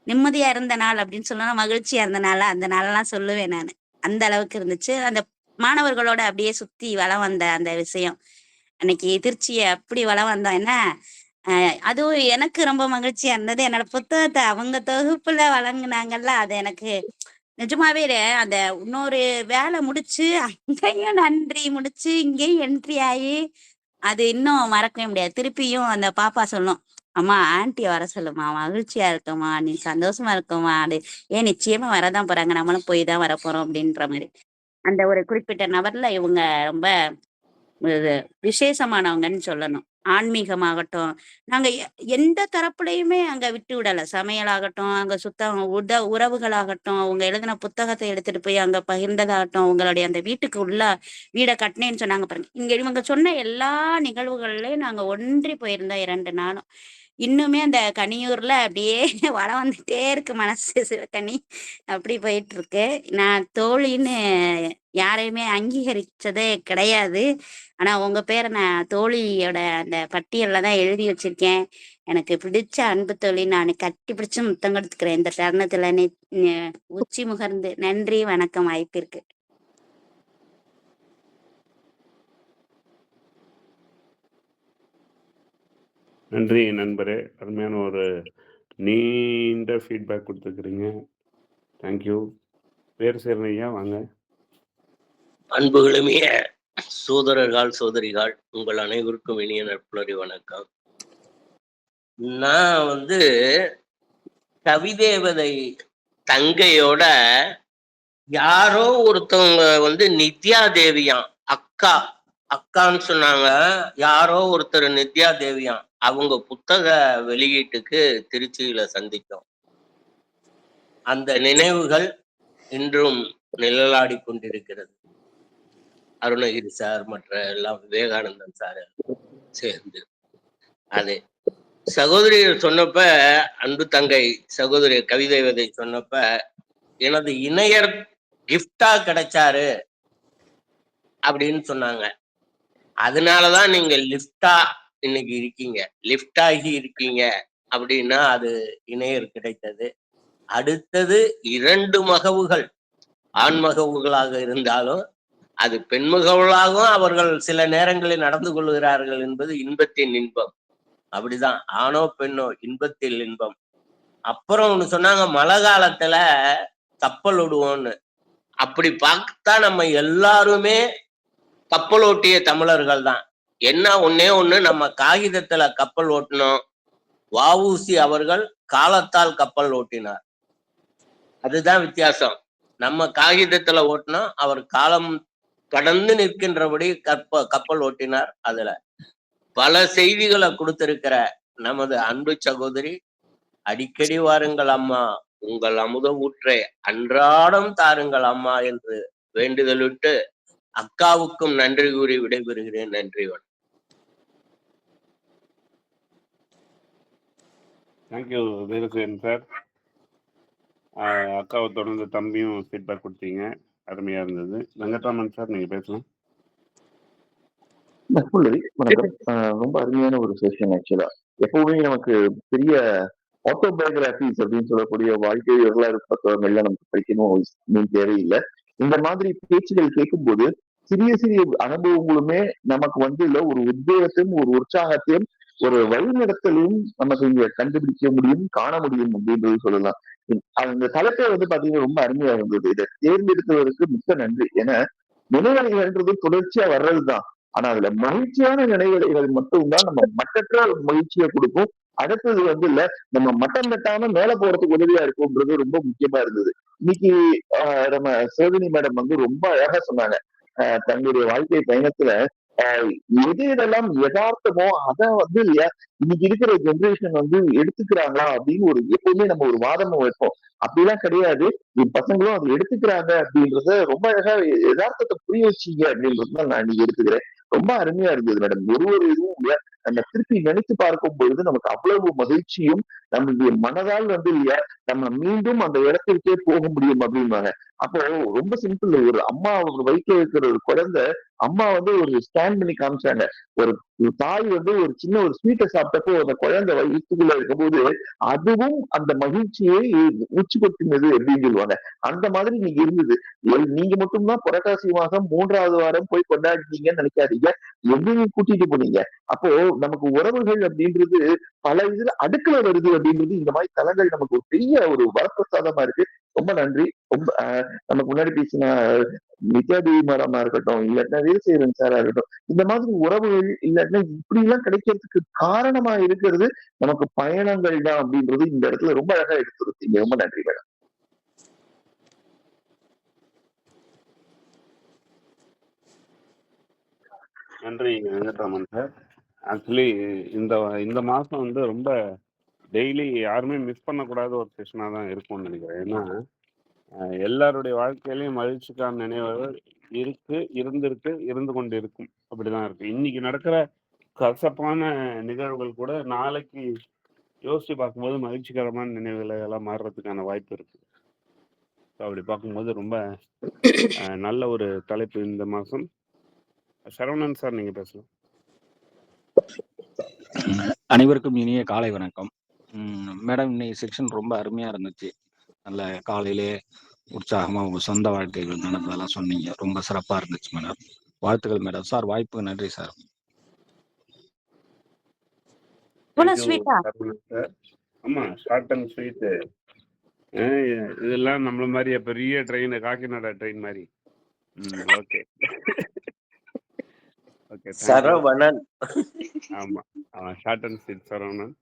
நிம்மதியா இருந்த நாள் அப்படின்னு சொன்னா மகிழ்ச்சியா இருந்த நாளா, அந்த நாளெல்லாம் சொல்லுவேன் நானு. அந்த அளவுக்கு இருந்துச்சு. அந்த மாணவர்களோட அப்படியே சுத்தி வலம் வந்த அந்த விஷயம். அன்னைக்கு திருச்சிய அப்படி வலம் வந்தோம் என்ன, அதுவும் எனக்கு ரொம்ப மகிழ்ச்சியா இருந்தது. என்னோட புத்தகத்த அவங்க தொகுப்புல வழங்குனாங்கல்ல, அது எனக்கு நிஜமாவே அந்த இன்னொரு வேலை முடிச்சு, அங்கேயும் நன்றி முடிச்சு, இங்கேயும் என்ட்ரி ஆயி, அது இன்னும் மறக்கவே முடியாது. திருப்பியும் அந்த பாப்பா சொல்லும், "அம்மா ஆன்டிய வர சொல்லுமா, மகிழ்ச்சியா இருக்கும்மா, நீ சந்தோஷமா இருக்கும்மா." அது "ஏன் நிச்சயமா வரதான் போறாங்க. நம்மளும் போய் தான் வரப்போறோம்." அப்படின்ற மாரி. அந்த ஒரு குறிப்பிட்ட நபர்ல இவங்க ரொம்ப இது விசேஷமானவங்கன்னு சொல்லணும். ஆன்மீகமாகட்டும், நாங்க எந்த தரப்புலயுமே அங்க விட்டு விடல. சமையலாகட்டும், அங்க சுத்தம் உறவுகளாகட்டும், அவங்க எழுதின புத்தகத்த எடுத்துட்டு போய் அங்க பகிர்ந்ததாகட்டும், உங்களுடைய அந்த வீட்டுக்கு உள்ள வீட கட்டினேன்னு சொன்னாங்க பாருங்க. இங்க இவங்க சொன்ன எல்லா நிகழ்வுகள்லயும் நாங்க ஒன்றி போயிருந்தோம் 2 நாளும். இன்னுமே அந்த கனியூர்ல அப்படியே வலம் வந்துட்டே இருக்கு மனசு சிவகனி. அப்படி போயிட்டுருக்கு. நான் தோழின்னு யாரையுமே அங்கீகரிச்சதே கிடையாது. ஆனா உங்க பேர நான் தோழியோட அந்த பட்டியல்ல தான் எழுதி வச்சிருக்கேன். எனக்கு பிடிச்ச அன்பு தோழி நானு கட்டி பிடிச்சு முத்தம் கொடுத்துக்கிறேன் இந்த தருணத்துல உச்சி முகர்ந்து. நன்றி, வணக்கம் வாய்ப்பிற்கு. நன்றி நண்பரே. அருமையான ஒரு நீண்ட ஃபீட்பேக் குடுத்துருக்கிறீங்க. Thank you. வீரசேகரன் ஐயா வாங்க. அன்புகளுமிய சோதரர்கள், சோதரிகள் உங்கள் அனைவருக்கும் இனிய நட்புணரி வணக்கம். நான் வந்து கவிதேவதை தங்கையோட யாரோ ஒருத்தவங்க வந்து நித்யா தேவியாம் அக்கா அக்கான்னு சொன்னாங்க. யாரோ ஒருத்தர் நித்யா தேவியாம் அவங்க புத்தக வெளியீட்டுக்கு திருச்சியில சந்தித்தோம். அந்த நினைவுகள் இன்றும் நிழலாடி கொண்டிருக்கிறது. அருணகிரி சார் மற்ற எல்லாம் விவேகானந்தன் சார் சேர்ந்து அது சகோதரிகள் சொன்னப்ப, அன்பு தங்கை சகோதரி கவிதைவதை சொன்னப்ப, எனது இணையர் கிஃப்டா கிடைச்சாரு அப்படின்னு சொன்னாங்க. அதனாலதான் நீங்க லிஃப்டா இன்னைக்கு இருக்கீங்க, லிஃப்ட் ஆகி இருக்கீங்க அப்படின்னா அது இணையர் கிடைத்தது. அடுத்தது 2 மகவுகள், ஆண் மகவுகளாக இருந்தாலும் அது பெண்மகளாகவும் அவர்கள் சில நேரங்களில் நடந்து கொள்கிறார்கள் என்பது இன்பத்தின் இன்பம். அப்படிதான், ஆணோ பெண்ணோ இன்பத்தில் இன்பம். அப்புறம் ஒண்ணு சொன்னாங்க, மழை காலத்துல கப்பல் விடுவோம்னு. அப்படி பார்த்தா நம்ம எல்லாருமே கப்பல் ஓட்டிய தமிழர்கள் தான். என்ன ஒண்ணே ஒண்ணு, நம்ம காகிதத்துல கப்பல் ஓட்டினோம். வ.உ.சி அவர்கள் காலத்தால் கப்பல் ஓட்டினார். அதுதான் வித்தியாசம். நம்ம காகிதத்துல ஓட்டினோம், அவர் காலம் கடந்து நிற்கின்றபடி கப்பல் ஓட்டினார். அதுல பல செய்திகளை கொடுத்திருக்கிற நமது அன்பு சகோதரி, அடிக்கடி வாருங்கள் அம்மா, உங்கள் அமுத ஊற்றை அன்றாடம் தாருங்கள் அம்மா என்று வேண்டுதலிட்டு அக்காவுக்கும் நன்றி கூறி விடைபெறுகிறேன். நன்றி. Thank you Veerasekaran sir. அக்காவை தொடர்ந்து தம்பியும் ஃபீட்பேக் கொடுத்தீங்க, அருமையா இருந்தது. வெங்கட்ராமன் சார், நீங்க பேசலாம். வணக்கம். ரொம்ப அருமையான ஒரு செஷன். ஆக்சுவலா எப்பவுமே நமக்கு பெரிய ஆட்டோபயோகிராபிஸ் அப்படின்னு சொல்லக்கூடிய வாழ்க்கை வரலாறு புத்தகங்கள்ல நமக்கு படிக்கணும் தேவையில்லை. இந்த மாதிரி பேச்சுகள் கேட்கும்போது சிறிய சிறிய அனுபவங்களுமே நமக்கு இல்ல ஒரு உத்வேகத்தையும் ஒரு உற்சாகத்தையும் ஒரு வழிநடத்தலையும் நமக்கு இங்க கண்டுபிடிக்க முடியும், காண முடியும் அப்படின்றது சொல்லலாம். அந்த தலைப்பை பாத்தீங்கன்னா ரொம்ப அருமையா இருந்தது. இதை தேர்ந்தெடுத்தவருக்கு மிக்க நன்றி. ஏன்னா நினைவலைகள்ன்றது தொடர்ச்சியா வர்றதுதான். ஆனா அதுல மகிழ்ச்சியான நினைவலைகள் மட்டும்தான் நம்ம மட்டற்ற மகிழ்ச்சியை கொடுக்கும். அடுத்தது இல்ல நம்ம மட்டம் தட்டாம மேல போறதுக்கு உதவியா இருக்கும்ன்றது ரொம்ப முக்கியமா இருந்தது. இன்னைக்கு நம்ம சேவினி மேடம் ரொம்ப அழகா சொன்னாங்க. தன்னுடைய வாழ்க்கை பயணத்துல எது எதெல்லாம் யதார்த்தமோ அத இல்லையா இன்னைக்கு இருக்கிற ஜெனரேஷன் எடுத்துக்கிறாங்களா அப்படின்னு எப்பவுமே நம்ம ஒரு வாதமும் வைப்போம். அப்படிலாம் கிடையாது. என் பசங்களும் அதை எடுத்துக்கிறாங்க அப்படின்றத ரொம்ப அழகா யதார்த்தத்தை புரிய வச்சீங்க அப்படின்றதுதான் நான் இன்னைக்கு எடுத்துக்கிறேன். ரொம்ப அருமையா இருந்தது மேடம். ஒரு இதுவும் இல்ல, நம்ம திருப்பி நினைத்து பார்க்கும் பொழுது நமக்கு அவ்வளவு மகிழ்ச்சியும் நம்மளுடைய மனதால் இல்லையா நம்ம மீண்டும் அந்த இடத்திற்கே போக முடியும் அப்படின்வாங்க. அப்போ ரொம்ப சிம்பிள். ஒரு அம்மா வயிற்றுல இருக்கிற ஒரு குழந்தை அம்மா ஒரு ஸ்கேன் பண்ணி காமிச்சாங்க. ஒரு தாய் ஒரு சின்ன ஒரு ஸ்வீட்டை சாப்பிட்டப்போ அந்த குழந்தை வயிற்றுக்குள்ள இருக்கும்போது அதுவும் அந்த மகிழ்ச்சியை உச்சி கொட்டினது அப்படின்னு சொல்லுவாங்க. அந்த மாதிரி நீங்க இருந்தது. நீங்க மட்டும்தான் புரட்டாசி மாசம் 3வது வாரம் போய் கொண்டாடினீங்கன்னு நினைக்காதீங்க. எங்கேயும் கூட்டிட்டு போனீங்க. அப்போ நமக்கு உறவுகள் அப்படின்றது பல இதுல அடுக்குல வருது அப்படின்றது இந்த மாதிரி தலங்கள் நமக்கு ஒரு பெரிய ஒரு வரப்பிரசாதமா இருக்கு. ரொம்ப நன்றி. ரொம்ப நமக்கு முன்னாடி பேசின நித்யாதேவி மேடமா இருக்கட்டும், இல்லாட்டினா வீரசேகரன் சாரா இருக்கட்டும், இந்த மாதிரி உறவுகள் இல்லாட்டினா இப்படி எல்லாம் கிடைக்கிறதுக்கு காரணமா இருக்கிறது நமக்கு பயணங்கள் தான் அப்படின்றது இந்த இடத்துல ரொம்ப அழகா எடுத்துருக்கீங்க. ரொம்ப நன்றி மேடம். நன்றி வெங்கட்ராமன் சார். ஆக்சுவலி இந்த இந்த மாசம் ரொம்ப டெய்லி யாருமே மிஸ் பண்ணக்கூடாத ஒரு செஷனா தான் இருக்கும்னு நினைக்கிறேன். ஏன்னா எல்லாருடைய வாழ்க்கையிலையும் மகிழ்ச்சிக்கான நினைவுகள் இருந்திருக்கு, இருந்து கொண்டு இருக்கும். அப்படிதான் இருக்கு. இன்னைக்கு நடக்கிற கசப்பான நிகழ்வுகள் கூட நாளைக்கு யோசிச்சு பார்க்கும்போது மகிழ்ச்சிகரமான நினைவுகளை எல்லாம் மாறுறதுக்கான வாய்ப்பு இருக்கு. அப்படி பார்க்கும்போது ரொம்ப நல்ல ஒரு தலைப்பு இந்த மாசம். சரவணன் சார், நீங்க பேசலாம். அனைவருக்கும் இனிய காலை வணக்கம். மேடம், இன்னைக்கு செக்ஷன் ரொம்ப அருமையா இருந்துச்சு. நல்ல காலையிலே உற்சாகமா உங்க சொந்த வாழ்க்கைகள் நடந்ததெல்லாம் சொன்னீங்க. ரொம்ப சிறப்பா இருந்துச்சு மேடம். வாழ்த்துக்கள் மேடம். சார், வாய்ப்புக்கு நன்றி சார். ஆமா, ஷார்ட் அண்ட் ஸ்வீட். இதெல்லாம் நம்மள மாதிரி பெரிய ட்ரெயின், காக்கிநாடா ட்ரெயின் மாதிரி. Okay okay, Saravanan. ஆமா, ஷார்ட் அண்ட் ஸ்வீட் சரவணன்.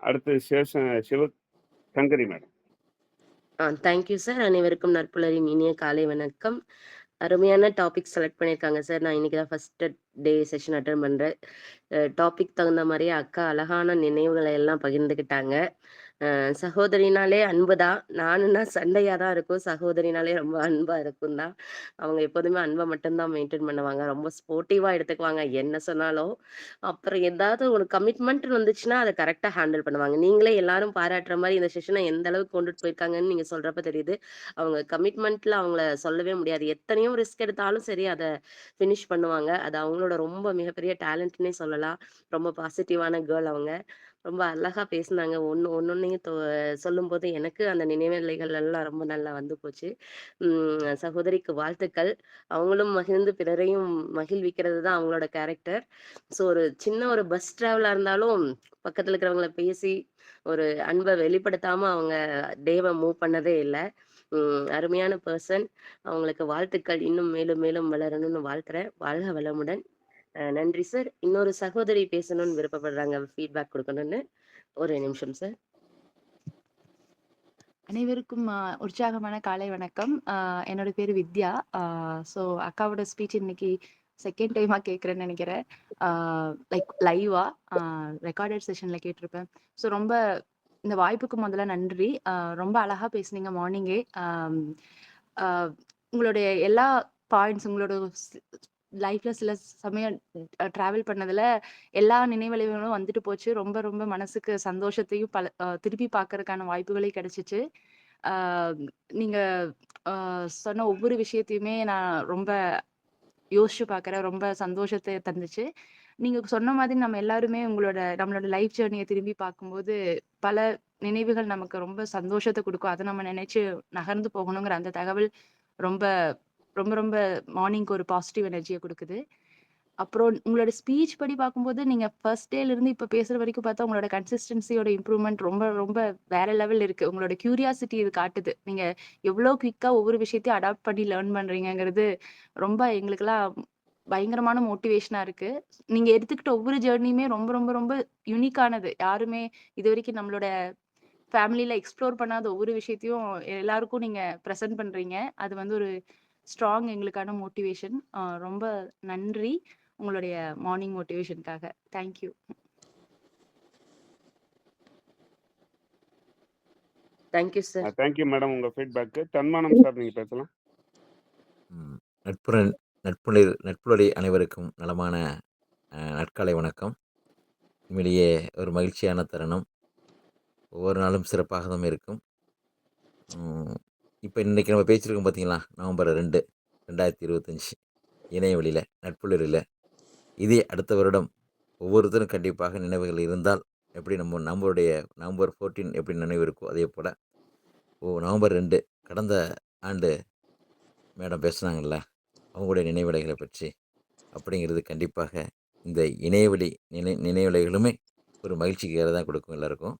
அடுத்து சிவசங்கரி மேடம். Thank you sir. அனைவருக்கும் நற்புலரின் இனிய காலை வணக்கம். அருமையான டாபிக் செலக்ட் பண்ணியிருக்காங்க சார். நான் இன்னைக்கு தான் ஃபர்ஸ்ட் டே செஷன் அட்டன் பண்ணுறேன். டாபிக் தகுந்த மாதிரியே அக்கா அழகான நினைவுகளை எல்லாம் பகிர்ந்துக்கிட்டாங்க. சகோதரினாலே அன்பு தான். நானுன்னா சண்டையாக தான் இருக்கும், சகோதரினாலே ரொம்ப அன்பாக இருக்கும் தான். அவங்க எப்போதுமே அன்பை மட்டும்தான் மெயின்டைன் பண்ணுவாங்க. ரொம்ப ஸ்போர்ட்டிவாக எடுத்துக்குவாங்க என்ன சொன்னாலும். அப்புறம் ஏதாவது ஒரு கமிட்மெண்ட் வந்துச்சுன்னா அதை கரெக்டாக ஹேண்டில் பண்ணுவாங்க. நீங்களே எல்லாரும் பாராட்டுற மாதிரி இந்த செஷனை எந்த அளவுக்கு கொண்டுட்டு போயிருக்காங்கன்னு நீங்கள் சொல்கிறப்ப தெரியுது. அவங்க கமிட்மெண்ட்டில் அவங்கள சொல்லவே முடியாது. எத்தனையோ ரிஸ்க் எடுத்தாலும் சரி அதை ஃபினிஷ் பண்ணுவாங்க. அது அவங்களோட ரொம்ப மிகப்பெரிய டேலண்ட்னே சொல்லலாம். ரொம்ப பாசிட்டிவான கேர்ள் அவங்க. ரொம்ப அழகா பேசுனாங்க. ஒண்ணொண்ணையும் சொல்லும்போது எனக்கு அந்த நினைவலைகள் எல்லாம் ரொம்ப நல்லா வந்து போச்சு. சகோதரிக்கு வாழ்த்துக்கள். அவங்களும் மகிழ்ந்து பிறரையும் மகிழ்விக்கிறது தான் அவங்களோட கேரக்டர். ஸோ ஒரு சின்ன ஒரு பஸ் டிராவலா இருந்தாலும் பக்கத்துல இருக்கிறவங்கள பேசி ஒரு அன்ப வெளிப்படுத்தாம அவங்க டேவ மூவ் பண்ணதே இல்ல. அருமையான பெர்சன். அவங்களுக்கு வாழ்த்துக்கள். இன்னும் மேலும் மேலும் வளரணும்னு வாழ்த்துறேன். வாழ்க வளமுடன். நன்றி சார். இன்னொரு சகோதரி பேசணும்னு விருப்பப்படுறாங்க. ஃபீட்பேக் குடுக்கணும்னு. ஒரு நிமிஷம் சார். அனைவருக்கும் உற்சாகமான காலை வணக்கம். என்னோட பேரு வித்யா. ஸோ அக்காவோட ஸ்பீச் இன்னைக்கு செகண்ட் டைமா கேட்குறேன்னு நினைக்கிறேன். லைக் லைவா ரெக்கார்டட் செஷன்ல கேட்டிருப்பேன். ஸோ ரொம்ப இந்த வாய்ப்புக்கு முதல்ல நன்றி. ரொம்ப அழகா பேசுனீங்க மார்னிங்கே. உங்களுடைய எல்லா பாயிண்ட்ஸ் உங்களோட லைஃப்ல சில சமயம் டிராவல் பண்ணதுல எல்லா நினைவலைகளும் வந்துட்டு போச்சு. ரொம்ப ரொம்ப மனசுக்கு சந்தோஷத்தையும் திருப்பி பார்க்கறதுக்கான வாய்ப்புகளே கிடைச்சிச்சு. நீங்க சொன்ன ஒவ்வொரு விஷயத்தையுமே நான் ரொம்ப யோசிச்சு பார்க்குறேன். ரொம்ப சந்தோஷத்தை தந்துச்சு. நீங்க சொன்ன மாதிரி நம்ம எல்லாருமே நம்மளோட லைஃப் ஜேர்னியை திரும்பி பார்க்கும்போது பல நினைவுகள் நமக்கு ரொம்ப சந்தோஷத்தை கொடுக்கும். அதை நம்ம நினைச்சு நகர்ந்து போகணுங்கிற அந்த தகவல் ரொம்ப ரொம்ப ரொம்ப மார்னிங்க்கு ஒரு பாசிட்டிவ் எனர்ஜியை கொடுக்குது. அப்புறம் உங்களோட ஸ்பீச் படி பார்க்கும்போது நீங்க ஃபர்ஸ்ட் டேல இருந்து இப்ப பேசுற வரைக்கும் பார்த்தா உங்களோட கன்சிஸ்டன்சியோட இம்ப்ரூவ்மெண்ட் ரொம்ப ரொம்ப வேற லெவல் இருக்கு. உங்களோட கியூரியாசிட்டி இது காட்டுது. நீங்க எவ்வளவு குயிக்கா ஒவ்வொரு விஷயத்தையும் அடாப்ட் பண்ணி லேர்ன் பண்றீங்கிறது ரொம்ப எங்களுக்கெல்லாம் பயங்கரமான மோட்டிவேஷனா இருக்கு. நீங்க எடுத்துக்கிட்ட ஒவ்வொரு ஜேர்னியுமே ரொம்ப ரொம்ப ரொம்ப யூனிக்கானது. யாருமே இது வரைக்கும் நம்மளோட ஃபேமிலியில எக்ஸ்ப்ளோர் பண்ணாத ஒவ்வொரு விஷயத்தையும் எல்லாருக்கும் நீங்க ப்ரெசென்ட் பண்றீங்க. அது வந்து ஒரு ஸ்ட்ராங் எங்களுக்கான மோட்டிவேஷன். ரொம்ப நன்றி உங்களுடைய மார்னிங் மோட்டிவேஷனுக்காக. Thank you. Thank you sir. Thank you madam உங்க ஃபீட்பேக்கு. தன்மானம் சார் நீங்க பேசலாம். நட்புலரி அனைவருக்கும் நலமான நற்காலை வணக்கம். உண்மையிலேயே ஒரு மகிழ்ச்சியான தருணம். ஒவ்வொரு நாளும் சிறப்பாக தான் இருக்கும். இப்போ இன்றைக்கி நம்ம பேசியிருக்கோம் பார்த்தீங்களா, நவம்பர் 2, 2025 இணைய வழியில் நட்புலரில். இதே அடுத்த வருடம் ஒவ்வொருத்தரும் கண்டிப்பாக நினைவுகள் இருந்தால் எப்படி நம்மளுடைய நவம்பர் 14 எப்படி நினைவு இருக்கோ அதே போல் நவம்பர் 2 கடந்த ஆண்டு மேடம் பேசுனாங்கல்ல அவங்களுடைய நினைவலைகளை பற்றி அப்படிங்கிறது கண்டிப்பாக இந்த இணையவழி நினைவலைகளுமே ஒரு மகிழ்ச்சிக்காக தான் கொடுக்கும் எல்லாருக்கும்.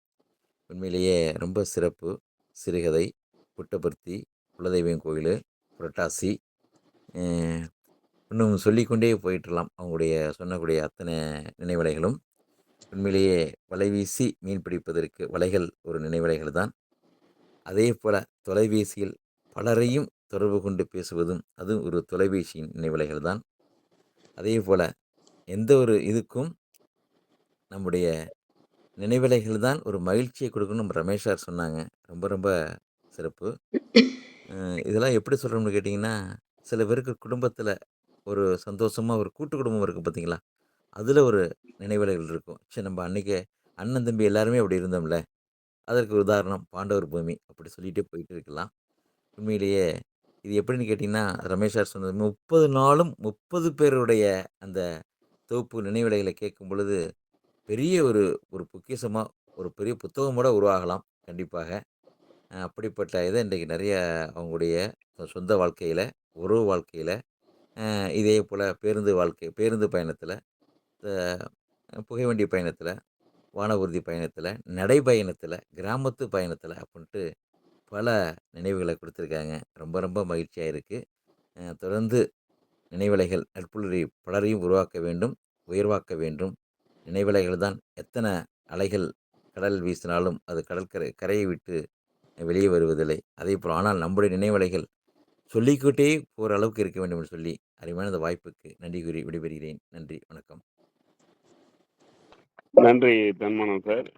உண்மையிலேயே ரொம்ப சிறப்பு. சிறுகதை, புட்டபர்த்தி, குலதெய்வம் கோயில், புரட்டாசி, இன்னும் சொல்லிக்கொண்டே போயிட்டுலாம் அவங்களுடைய சொன்னக்கூடிய அத்தனை நினைவலைகளும். உண்மையிலேயே வலை வீசி மீன் பிடிப்பதற்கு வலைகள் ஒரு நினைவலைகள் தான். அதே போல் தொலைபேசியில் பலரையும் தொடர்பு கொண்டு பேசுவதும் அதுவும் ஒரு தொலைபேசியின் நினைவலைகள் தான். அதே போல் எந்த ஒரு இதுக்கும் நம்முடைய நினைவலைகள் தான் ஒரு மகிழ்ச்சியை கொடுக்கணும். நம்ம ரமேஷ் சார் சொன்னாங்க. ரொம்ப ரொம்ப சிறப்பு. இதெல்லாம் எப்படி சொல்கிறோம்னு கேட்டிங்கன்னா, சில பேருக்கு குடும்பத்தில் ஒரு சந்தோஷமாக ஒரு கூட்டு குடும்பம் இருக்குது பார்த்தீங்களா, அதில் ஒரு நினைவலைகள் இருக்கும். சரி நம்ம அன்றைக்கி அண்ணன் தம்பி எல்லாருமே அப்படி இருந்தோம்ல, அதற்கு உதாரணம் பாண்டவர் பூமி அப்படி சொல்லிகிட்டே போயிட்டு இருக்கலாம். உண்மையிலேயே இது எப்படின்னு கேட்டிங்கன்னா, ரமேஷ் சார் சொன்னது 30 நாளும் 30 பேருடைய அந்த தொகுப்பு நினைவலைகளை கேட்கும் பொழுது பெரிய ஒரு பொக்கிஷமாக ஒரு பெரிய புத்தகமோட உருவாகலாம் கண்டிப்பாக. அப்படிப்பட்ட இதை இன்றைக்கி நிறைய அவங்களுடைய சொந்த வாழ்க்கையில், உறவு வாழ்க்கையில், இதே போல் பேருந்து பயணத்தில், புகைவண்டி பயணத்தில், வானூர்தி பயணத்தில், நடைப்பயணத்தில், கிராமத்து பயணத்தில் அப்படின்ட்டு பல நினைவுகளை கொடுத்துருக்காங்க. ரொம்ப ரொம்ப மகிழ்ச்சியாக இருக்குது. தொடர்ந்து நினைவலைகள் நட்புலரி பலரையும் உருவாக்க வேண்டும், உயர்வாக்க வேண்டும். நினைவலைகள் தான் எத்தனை அலைகள் கடல் வீசினாலும் அது கரையை விட்டு வெளியே வருவதில்லை. அதே போல் ஆனால் நம்முடைய நினைவலைகள் சொல்லிக்கிட்டே போகிற அளவுக்கு இருக்க வேண்டும் என்று சொல்லி அருமையான இந்த வாய்ப்புக்கு நன்றி கூறி விடைபெறுகிறேன். நன்றி, வணக்கம். நன்றி தன்மானம் சார்.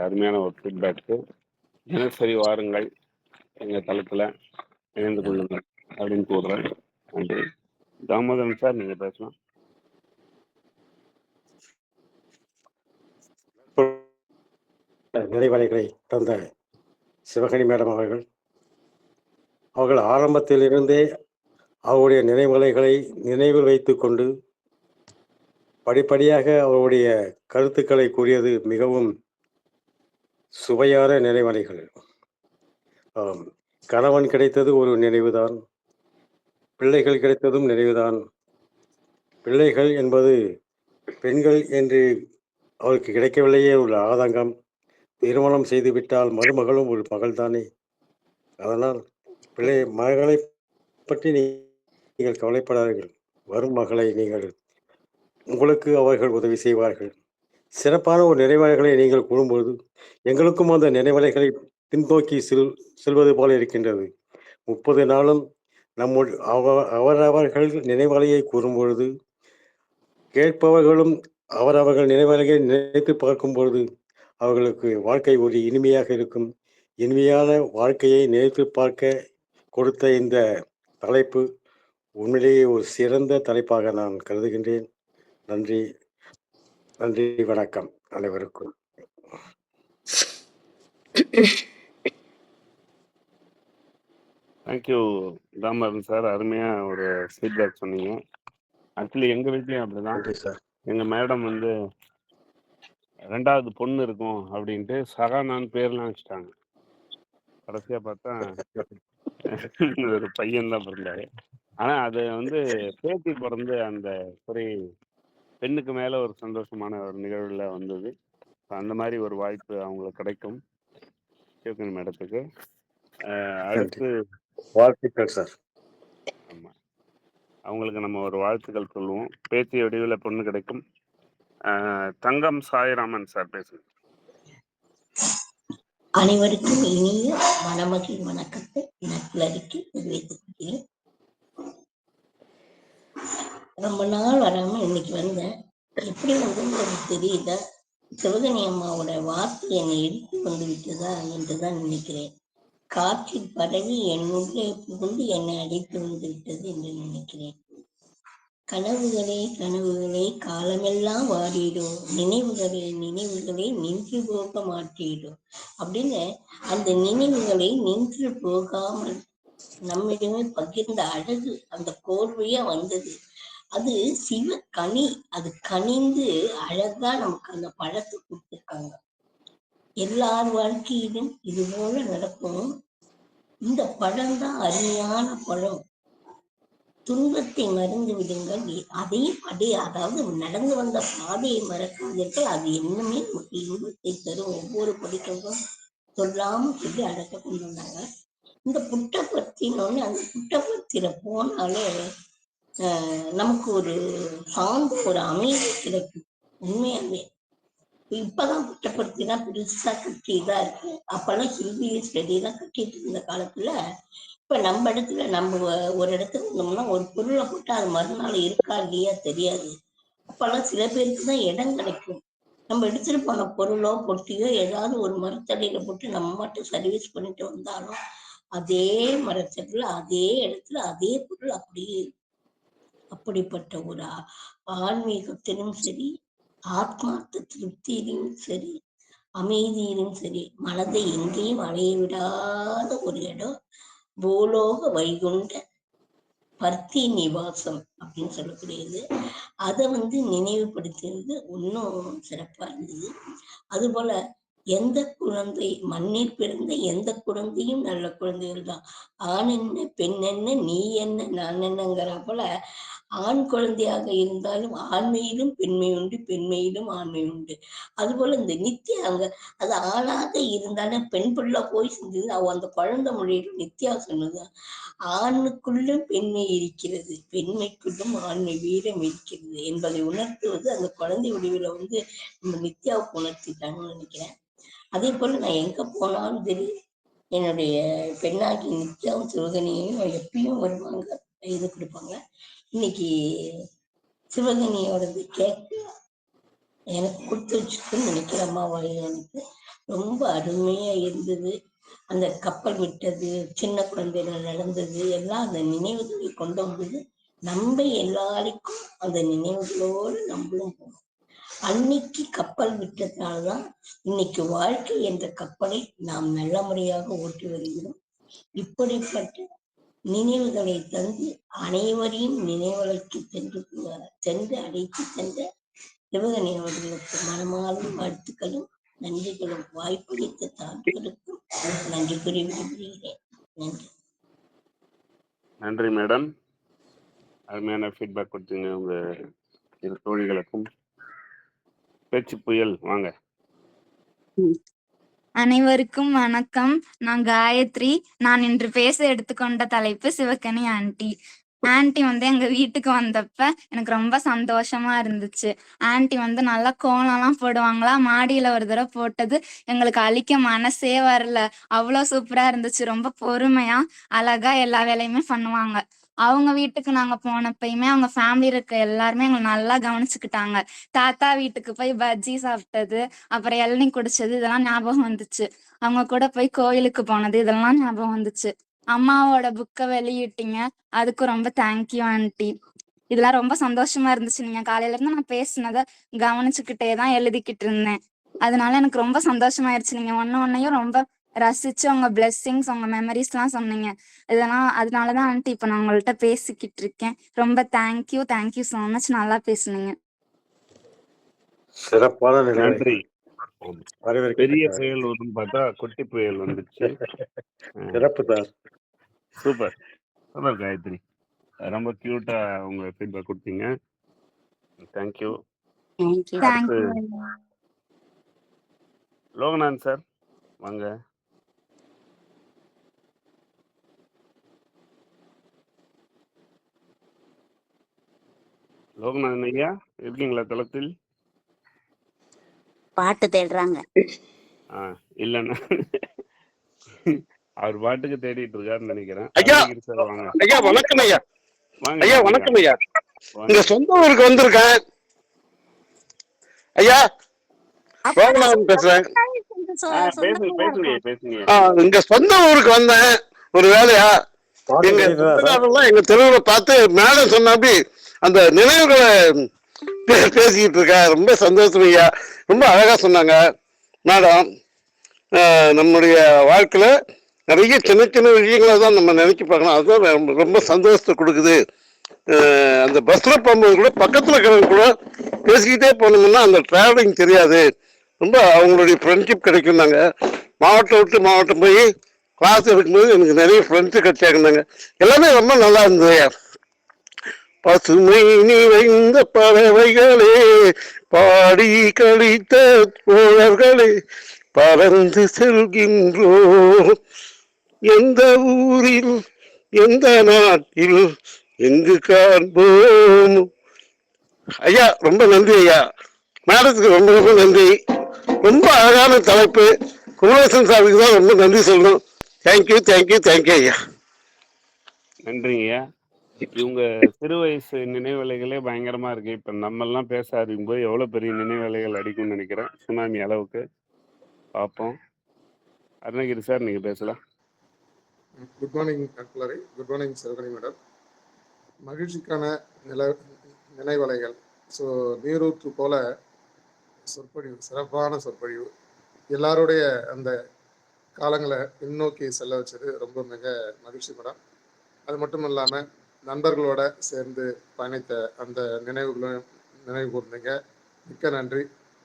அருமையான ஒரு ஃபீட்பேக்கு. தினசரி வாருங்கள் எங்கள் தளத்தில் இணைந்து கொள்ளுங்கள் அப்படின்னு கூறுறேன். நன்றி. தாமோதரன் சார் நீங்கள் பேசலாம். நினைவலைகளை தந்த சிவகணி மேடம் அவர்கள் ஆரம்பத்திலிருந்தே அவருடைய நினைவலைகளை நினைவில் வைத்து கொண்டு படிப்படியாக அவருடைய கருத்துக்களை கூறியது மிகவும் சுவையான நினைவலைகள். கணவன் கிடைத்தது ஒரு நினைவுதான், பிள்ளைகள் கிடைத்ததும் நினைவுதான். பிள்ளைகள் என்பது பெண்கள் என்று அவருக்கு கிடைக்கவில்லையே ஒரு ஆதங்கம். திருமணம் செய்துவிட்டால் மருமகளும் ஒரு மகள் தானே. அதனால் மகளை பற்றி நீங்கள் கவலைப்படாதீர்கள். வரும் மகளை உங்களுக்கு அவர்கள் உதவி செய்வார்கள். சிறப்பான ஒரு நினைவலைகளை நீங்கள் கூறும்பொழுது எங்களுக்கும் அந்த நினைவலைகளை பின்னோக்கி செல்வது போல இருக்கின்றது. 30 நாளும் அவரவர்கள் நினைவலையை கூறும்பொழுது கேட்பவர்களும் அவரவர்கள் நினைவலையை நினைத்து பார்க்கும் பொழுது அவர்களுக்கு வாழ்க்கை ஒரு இனிமையாக இருக்கும். இனிமையான வாழ்க்கையை நினைத்து பார்க்க கொடுத்த இந்த தலைப்பு உண்மையிலேயே ஒரு சிறந்த தலைப்பாக நான் கருதுகின்றேன். நன்றி, நன்றி, வணக்கம் அனைவருக்கும். Thank you Thamaran sir. அருமையா ஒரு ஃபீட்பேக் சொன்னீங்க. ஆக்சுவலி எங்க வீட்லயும் அப்படிதான். நன்றி சார். எங்க மேடம் வந்து 2வது பொண்ணு இருக்கும் அப்படின்ட்டு சகானான்னு பேர்லாம் வச்சுட்டாங்க. கடைசியா பார்த்தா ஒரு பையன் தான் பிறந்தாரு. ஆனா அது வந்து பேத்தி பிறந்து அந்த பெண்ணுக்கு மேல ஒரு சந்தோஷமான ஒரு நிகழ்வுல வந்தது. அந்த மாதிரி ஒரு வாய்ப்பு அவங்களுக்கு கிடைக்கும் சிவகங்கை மேடத்துக்கு. அடுத்து வாழ்த்துக்கள் சார். ஆமா, அவங்களுக்கு நம்ம ஒரு வாழ்த்துக்கள் சொல்லுவோம். பேத்தி வடிவில் பொண்ணு கிடைக்கும். தங்கம் சாய்ராமன் சார் பேசுங்க. அனைவருக்கும் இனிய மனமகிழ் வணக்கத்தை நட்புலருக்கு தெரிவித்துக் கொள்கிறேன். ரொம்ப நாள் வராம இன்னைக்கு வந்தேன். எப்படி வந்தது தெரியல. சிவகணி அம்மாவோட வார்த்தை என்னை எடுத்து வந்து விட்டதா என்றுதான் நினைக்கிறேன். காற்றில் பரவி என் உள்ளே புகுந்து என்னை அழைத்து வந்து விட்டது என்று நினைக்கிறேன். கனவுகளே கனவுகளே காலமெல்லாம் வாடிடும், நினைவுகளே நினைவுகளே நின்று போக மாற்றிடும் அப்படின்னு அந்த நினைவுகளை நின்று போகாமல் நம்மிடமே பகிர்ந்த அழகு அந்த கோர்வையா வந்தது. அது சிவ கனி. அது கனிந்து அழகா நமக்கு அந்த பழத்தை கொடுத்துருக்காங்க. எல்லார் வாழ்க்கையிலும் இது போல நடக்கும். இந்த பழம் தான் அருமையான பழம். துன்பத்தை மறந்து விடுங்கள், அதையும் அதாவது நடந்து வந்த பாதையை மறக்காதீர்கள். அது இன்னுமே நமக்கு இன்பத்தை தரும். ஒவ்வொரு படிக்கும் சொல்லாம சொல்லி அடக்க கொண்டு வந்தாங்க. இந்த புட்டபர்த்தினோடனே அந்த புட்டபர்த்தியில போனாலே நமக்கு ஒரு சார்ந்த ஒரு அமைதி கிடைக்கும். உண்மையாவே இப்பதான் புட்டபர்த்தினா பெருசா கட்டிதான் இருக்கு. அப்பெல்லாம் ஹிந்தி ஸ்டடிலாம் கட்டிட்டு இருந்த காலத்துல இப்ப நம்ம இடத்துல நம்ம ஒரு இடத்துக்கு இருந்தோம்னா ஒரு பொருளை போட்டு அது மறுநாள் இருக்கா இல்லையா தெரியாது. அப்பெல்லாம் சில பேருக்கு தான் இடம் கிடைக்கும். நம்ம எடுத்துட்டு போன பொருளோ பொட்டியோ ஏதாவது ஒரு மரத்தடியில போட்டு நம்ம மட்டும் சர்வீஸ் பண்ணிட்டு வந்தாலும் அதே மரத்தடியில அதே இடத்துல அதே பொருள் அப்படியே. அப்படிப்பட்ட ஒரு ஆன்மீகத்திலும் சரி, ஆத்மார்த்த திருப்தியிலும் சரி, அமைதியிலும் சரி, மனதை எங்கேயும் அலைய விடாத ஒரு இடம் பூலோக வைகுண்ட பர்த்தி நிவாசம் அப்படின்னு சொல்லக்கூடியது. அதை நினைவுபடுத்துறது இன்னும் சிறப்பா இருந்தது. அதுபோல எந்த குழந்தை மண்ணில் பிறந்த எந்த குழந்தையும் நல்ல குழந்தைகள் தான். ஆண் என்ன பெண் என்ன நீ என்ன நான் என்னங்கிற போல ஆண் குழந்தையாக இருந்தாலும் ஆண்மையிலும் பெண்மை உண்டு, பெண்மையிலும் ஆண்மை உண்டு. அதுபோல இந்த நித்யா அது ஆணாக இருந்தாலும் பெண் பிள்ளை போய் செஞ்சது அவ அந்த குழந்தை மொழியில நித்யா சொன்னது, ஆணுக்குள்ளும் பெண்மை இருக்கிறது, பெண்மைக்குள்ளும் ஆண்மை வீரம் இருக்கிறது என்பதை உணர்த்துவது அந்த குழந்தை வடிவில நம்ம நித்யாவுக்கு உணர்த்திட்டாங்கன்னு நினைக்கிறேன். அதே போல நான் எங்க போனாலும் சரி என்னுடைய பெண்ணாகி நித்யாவும் சிவகனியையும் எப்பயும் வருவாங்க, இது கொடுப்பாங்க. இன்னைக்கு சிவகனியோடது கேட்க எனக்கு கொடுத்து வச்சுக்குன்னு நினைக்கிற அம்மாவா எனக்கு ரொம்ப அருமையா இருந்தது. அந்த கப்பல் விட்டது, சின்ன குழந்தைகள் நடந்தது எல்லாம் அந்த நினைவுகளை கொண்டு வந்தது. நம்ம எல்லாருக்கும் அந்த நினைவுகளோடு நம்மளும் போகணும். அன்னைக்கு கப்பல் விட்டதுனாலதான் இன்னைக்கு வாழ்க்கை என்ற கப்பலை நாம் நல்ல முறையாக ஓட்டி வருகிறோம். இப்படிப்பட்ட நினைவுகளை தந்து அனைவரையும் நினைவலைக்கு சென்று அழைத்து சென்ற சிவகணி அவர்களுக்கு மனமார்ந்த வாழ்த்துக்களும் நன்றிகளும். வாய்ப்பளித்த தாழ்வுகளுக்கும் நன்றி கூறி விடைபெறுகிறேன். நன்றி. நன்றி மேடம். அருமையான ஃபீட்பேக் கொடுத்தீங்க உங்க இரு தோழிகளுக்கும். பேச்சு புயல் வாங்க. அனைவருக்கும் வணக்கம். நான் காயத்ரி. நான் இன்று பேச எடுத்துக்கொண்ட தலைப்பு சிவகணி ஆண்டி. ஆண்டி வந்து எங்க வீட்டுக்கு வந்தப்ப எனக்கு ரொம்ப சந்தோஷமா இருந்துச்சு. ஆண்டி வந்து நல்லா கோலம்லாம் போடுவாங்களா, மாடியில ஒரு தடவை போட்டது எங்களுக்கு அழிக்க மனசே வரல. அவ்வளோ சூப்பரா இருந்துச்சு. ரொம்ப பொறுமையா அழகா எல்லா வேலையுமே பண்ணுவாங்க. அவங்க வீட்டுக்கு நாங்க போனப்பயுமே அவங்க ஃபேமிலி இருக்க எல்லாருமே எங்களை நல்லா கவனிச்சுக்கிட்டாங்க. தாத்தா வீட்டுக்கு போய் பஜ்ஜி சாப்பிட்டது, அப்புறம் இளநீ குடிச்சது, இதெல்லாம் ஞாபகம் வந்துச்சு. அவங்க கூட போய் கோயிலுக்கு போனது, இதெல்லாம் ஞாபகம் வந்துச்சு. அம்மாவோட புக்கை வெளியிட்டீங்க, அதுக்கு ரொம்ப தேங்க்யூ ஆண்டி. இதெல்லாம் ரொம்ப சந்தோஷமா இருந்துச்சு. நீங்க காலையில இருந்து நான் பேசினதை கவனிச்சுக்கிட்டே தான் எழுதிக்கிட்டு இருந்தேன். அதனால எனக்கு ரொம்ப சந்தோஷமாயிருச்சு. நீங்க ஒன்னையும் ரொம்ப ரசிச்சு உங்க பிளெஸ்ஸிங்ஸ், உங்க மெமரிஸ் எல்லாம் சொன்னீங்க. அதனாலதான் ஆண்டி இப்ப நான் உங்கள்கிட்ட பேசிக்கிட்டு இருக்கேன். ரொம்ப தேங்க்யூ ஸோ மச். நல்லா பேசுனீங்க. சிறப்பான நிலைமை. நன்றி. பெரிய புயல் வரும்னு பார்த்தா குட்டி புயல் வந்துச்சு. சிறப்பு சார். Super super Gayatri. ரொம்ப கியூட்டா உங்க ஃபீட்பேக் கொடுத்தீங்க. தேங்க்யூ. அடுத்து லோகநாதன் சார் வாங்க. லோகநாதன் ஐயா இருக்கீங்களா தளத்தில்? பாட்டு தேடுறாங்க. இல்லைன்னா அவர் பாட்டுக்கு தேடிட்டு இருக்காருன்னு நினைக்கிறேன். ஐயா சார் வாங்க. ஐயா வணக்கம் ஐயா. வாங்க ஐயா வணக்கம் ஐயா. இந்த சொந்த ஊருக்கு வந்திருக்கேன் ஐயா. லோகநாதன் பேசுறேன். இங்க சொந்த ஊருக்கு வந்தேன் ஒரு வேலையா. எங்க சொந்தக்காரெல்லாம் எங்க தெருவுல பார்த்து மேடம் சொன்னாப்படி அந்த நினைவுகளை பேசிக்கிட்டு இருக்கா. ரொம்ப சந்தோஷம் ஐயா. ரொம்ப அழகா சொன்னாங்க மேடம். நம்முடைய வாழ்க்கையில நிறைய சின்ன சின்ன விஷயங்களை தான் நம்ம நினைக்க பார்க்கணும். அதுதான் ரொம்ப சந்தோஷத்தை கொடுக்குது. அந்த பஸ்ல போகும்போது கூட பக்கத்துல இருக்கிறவங்க கூட பேசிக்கிட்டே போனோம்னா அந்த டிராவலிங் தெரியாது. ரொம்ப அவங்களுடைய ஃப்ரெண்ட்ஷிப் கிடைக்கும்னாங்க. மாவட்டம் விட்டு மாவட்டம் போய் கிளாஸ் எடுக்கும்போது எனக்கு நிறைய ஃப்ரெண்ட்ஸு கிடைச்சாங்கன்னாங்க. எல்லாமே ரொம்ப நல்லா இருந்தது. பசுமை நிறைந்த பறவைகளே, பாடி கழித்த தோழர்களே, பறந்து செல்கின்றோம். எந்த ஊரில் எந்த நாட்டில் எங்கு காண்போம். ஐயா ரொம்ப நன்றி ஐயா. மேடத்துக்கு ரொம்ப ரொம்ப நன்றி. ரொம்ப அழகான தலைப்பு. குமரேசன் சாருக்கு தான் ரொம்ப நன்றி சொல்லணும். தேங்க்யூ தேங்க்யூ தேங்க்யூ ஐயா. நன்றிங்கய்யா. இவங்க சிறு வயசு நினைவலைகளே பயங்கரமா இருக்கு. இப்ப நம்ம எல்லாம் பேச ஆரம்பிக்கும் போது எவ்வளவு பெரிய நினைவலைகள் அடிக்கும்னு நினைக்கிறேன். சுனாமி அளவுக்கு பார்ப்போம். அருணகிரி சார் நீங்க பேசலாம். குட் மார்னிங் நட்புலரை. Good morning Sivagani madam. மகிழ்ச்சிக்கான நினைவலைகள். ஸோ நீரூற்று போல சொற்பொழிவு, சிறப்பான சொற்பொழிவு. எல்லாருடைய அந்த காலங்களை பின்னோக்கி செல்ல வச்சது ரொம்ப மிக மகிழ்ச்சி மேடம். அது மட்டும் இல்லாமல் நண்பர்களோட சேர்ந்து பயணித்த அந்த நினைவுகளும் நினைவு கூர்ந்தீங்க. மிக்க நன்றி.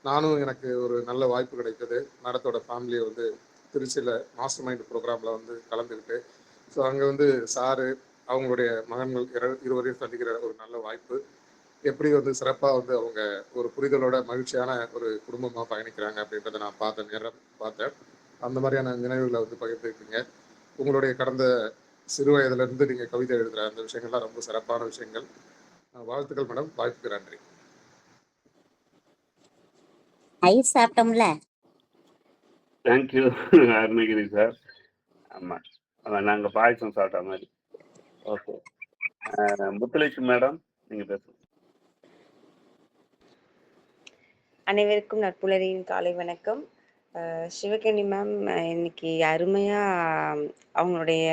நானும் எனக்கு ஒரு நல்ல வாய்ப்பு கிடைத்தது. மேடத்தோட ஃபேமிலியை வந்து திருச்சியில் மாஸ்டர் மைண்ட் ப்ரோக்ராமில் வந்து கலந்துக்கிட்டு, ஸோ அங்கே வந்து சாரு அவங்களுடைய மகன்கள் இருவரையும் சந்திக்கிற ஒரு நல்ல வாய்ப்பு. எப்படி வந்து சிறப்பாக வந்து அவங்க ஒரு புரிதலோட மகிழ்ச்சியான ஒரு குடும்பமாக பயணிக்கிறாங்க அப்படின்றத நான் பார்த்தேன். அந்த மாதிரியான நினைவுகளை வந்து பகிர்ந்துக்கிட்டீங்க. உங்களுடைய கடந்த சிறு வயதுலேருந்து நீங்கள் கவிதை எழுதுகிற அந்த விஷயங்கள்லாம் ரொம்ப சிறப்பான விஷயங்கள். வாழ்த்துக்கள் மேடம். வாய்ப்புக்கு நன்றி. ஐஸ் சாப்பிட்டோம்ல. Thank you Arunagiri sir. ஆமாம், நாங்கள் பாயசம் சாப்பிட்ட மாதிரி. ஓகே, முத்துலட்சுமி மேடம் நீங்கள் பேசுங்க. அனைவருக்கும் நட்புலரின் காலை வணக்கம். சிவகணி மேம் இன்னைக்கு அருமையாக அவங்களுடைய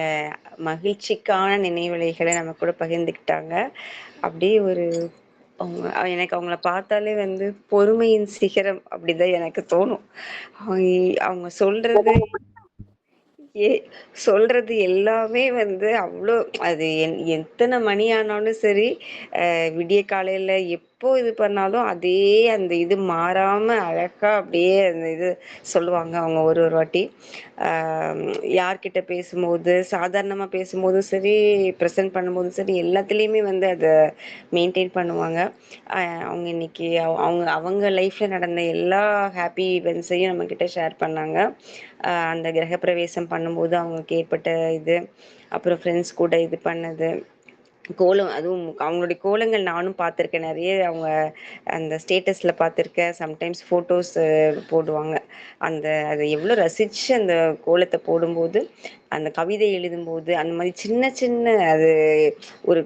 மகிழ்ச்சிக்கான நினைவலைகளை நம்ம கூட பகிர்ந்துக்கிட்டாங்க. அப்படியே ஒரு எனக்கு அவங்கள பார்த்தாலே வந்து பொறுமையின் சிகரம் அப்படிதான் எனக்கு தோணும். அவங்க சொல்றது எல்லாமே வந்து அவ்வளோ, அது எத்தனை மணி ஆனாலும் சரி, விடிய காலையில் எப்போ இது பண்ணாலும் அதே அந்த இது மாறாம அழகா அப்படியே அந்த இது சொல்லுவாங்க அவங்க ஒரு ஒரு வாட்டி. ஆம், யார்கிட்ட பேசும்போது, சாதாரணமா பேசும்போதும் சரி, ப்ரெசென்ட் பண்ணும்போதும் சரி, எல்லாத்துலேயுமே வந்து அதை மெயின்டைன் பண்ணுவாங்க. அவங்க இன்னைக்கு அவங்க அவங்க லைஃப்ல நடந்த எல்லா ஹாப்பி ஈவெண்ட்ஸையும் நம்மக்கிட்ட ஷேர் பண்ணாங்க. அந்த கிரகப்பிரவேசம் பண்ணும்போது அவங்களுக்கு ஏற்பட்ட இது, அப்புறம் ஃப்ரெண்ட்ஸ் கூட இது பண்ணது, கோலம், அதுவும் அவங்களுடைய கோலங்கள் நானும் பார்த்துருக்கேன். நிறைய அவங்க அந்த ஸ்டேட்டஸில் பார்த்துருக்கேன். சம்டைம்ஸ் ஃபோட்டோஸ் போடுவாங்க. அதை எவ்வளோ ரசித்து அந்த கோலத்தை போடும்போது, அந்த கவிதை எழுதும்போது, அந்த மாதிரி சின்ன சின்ன அது ஒரு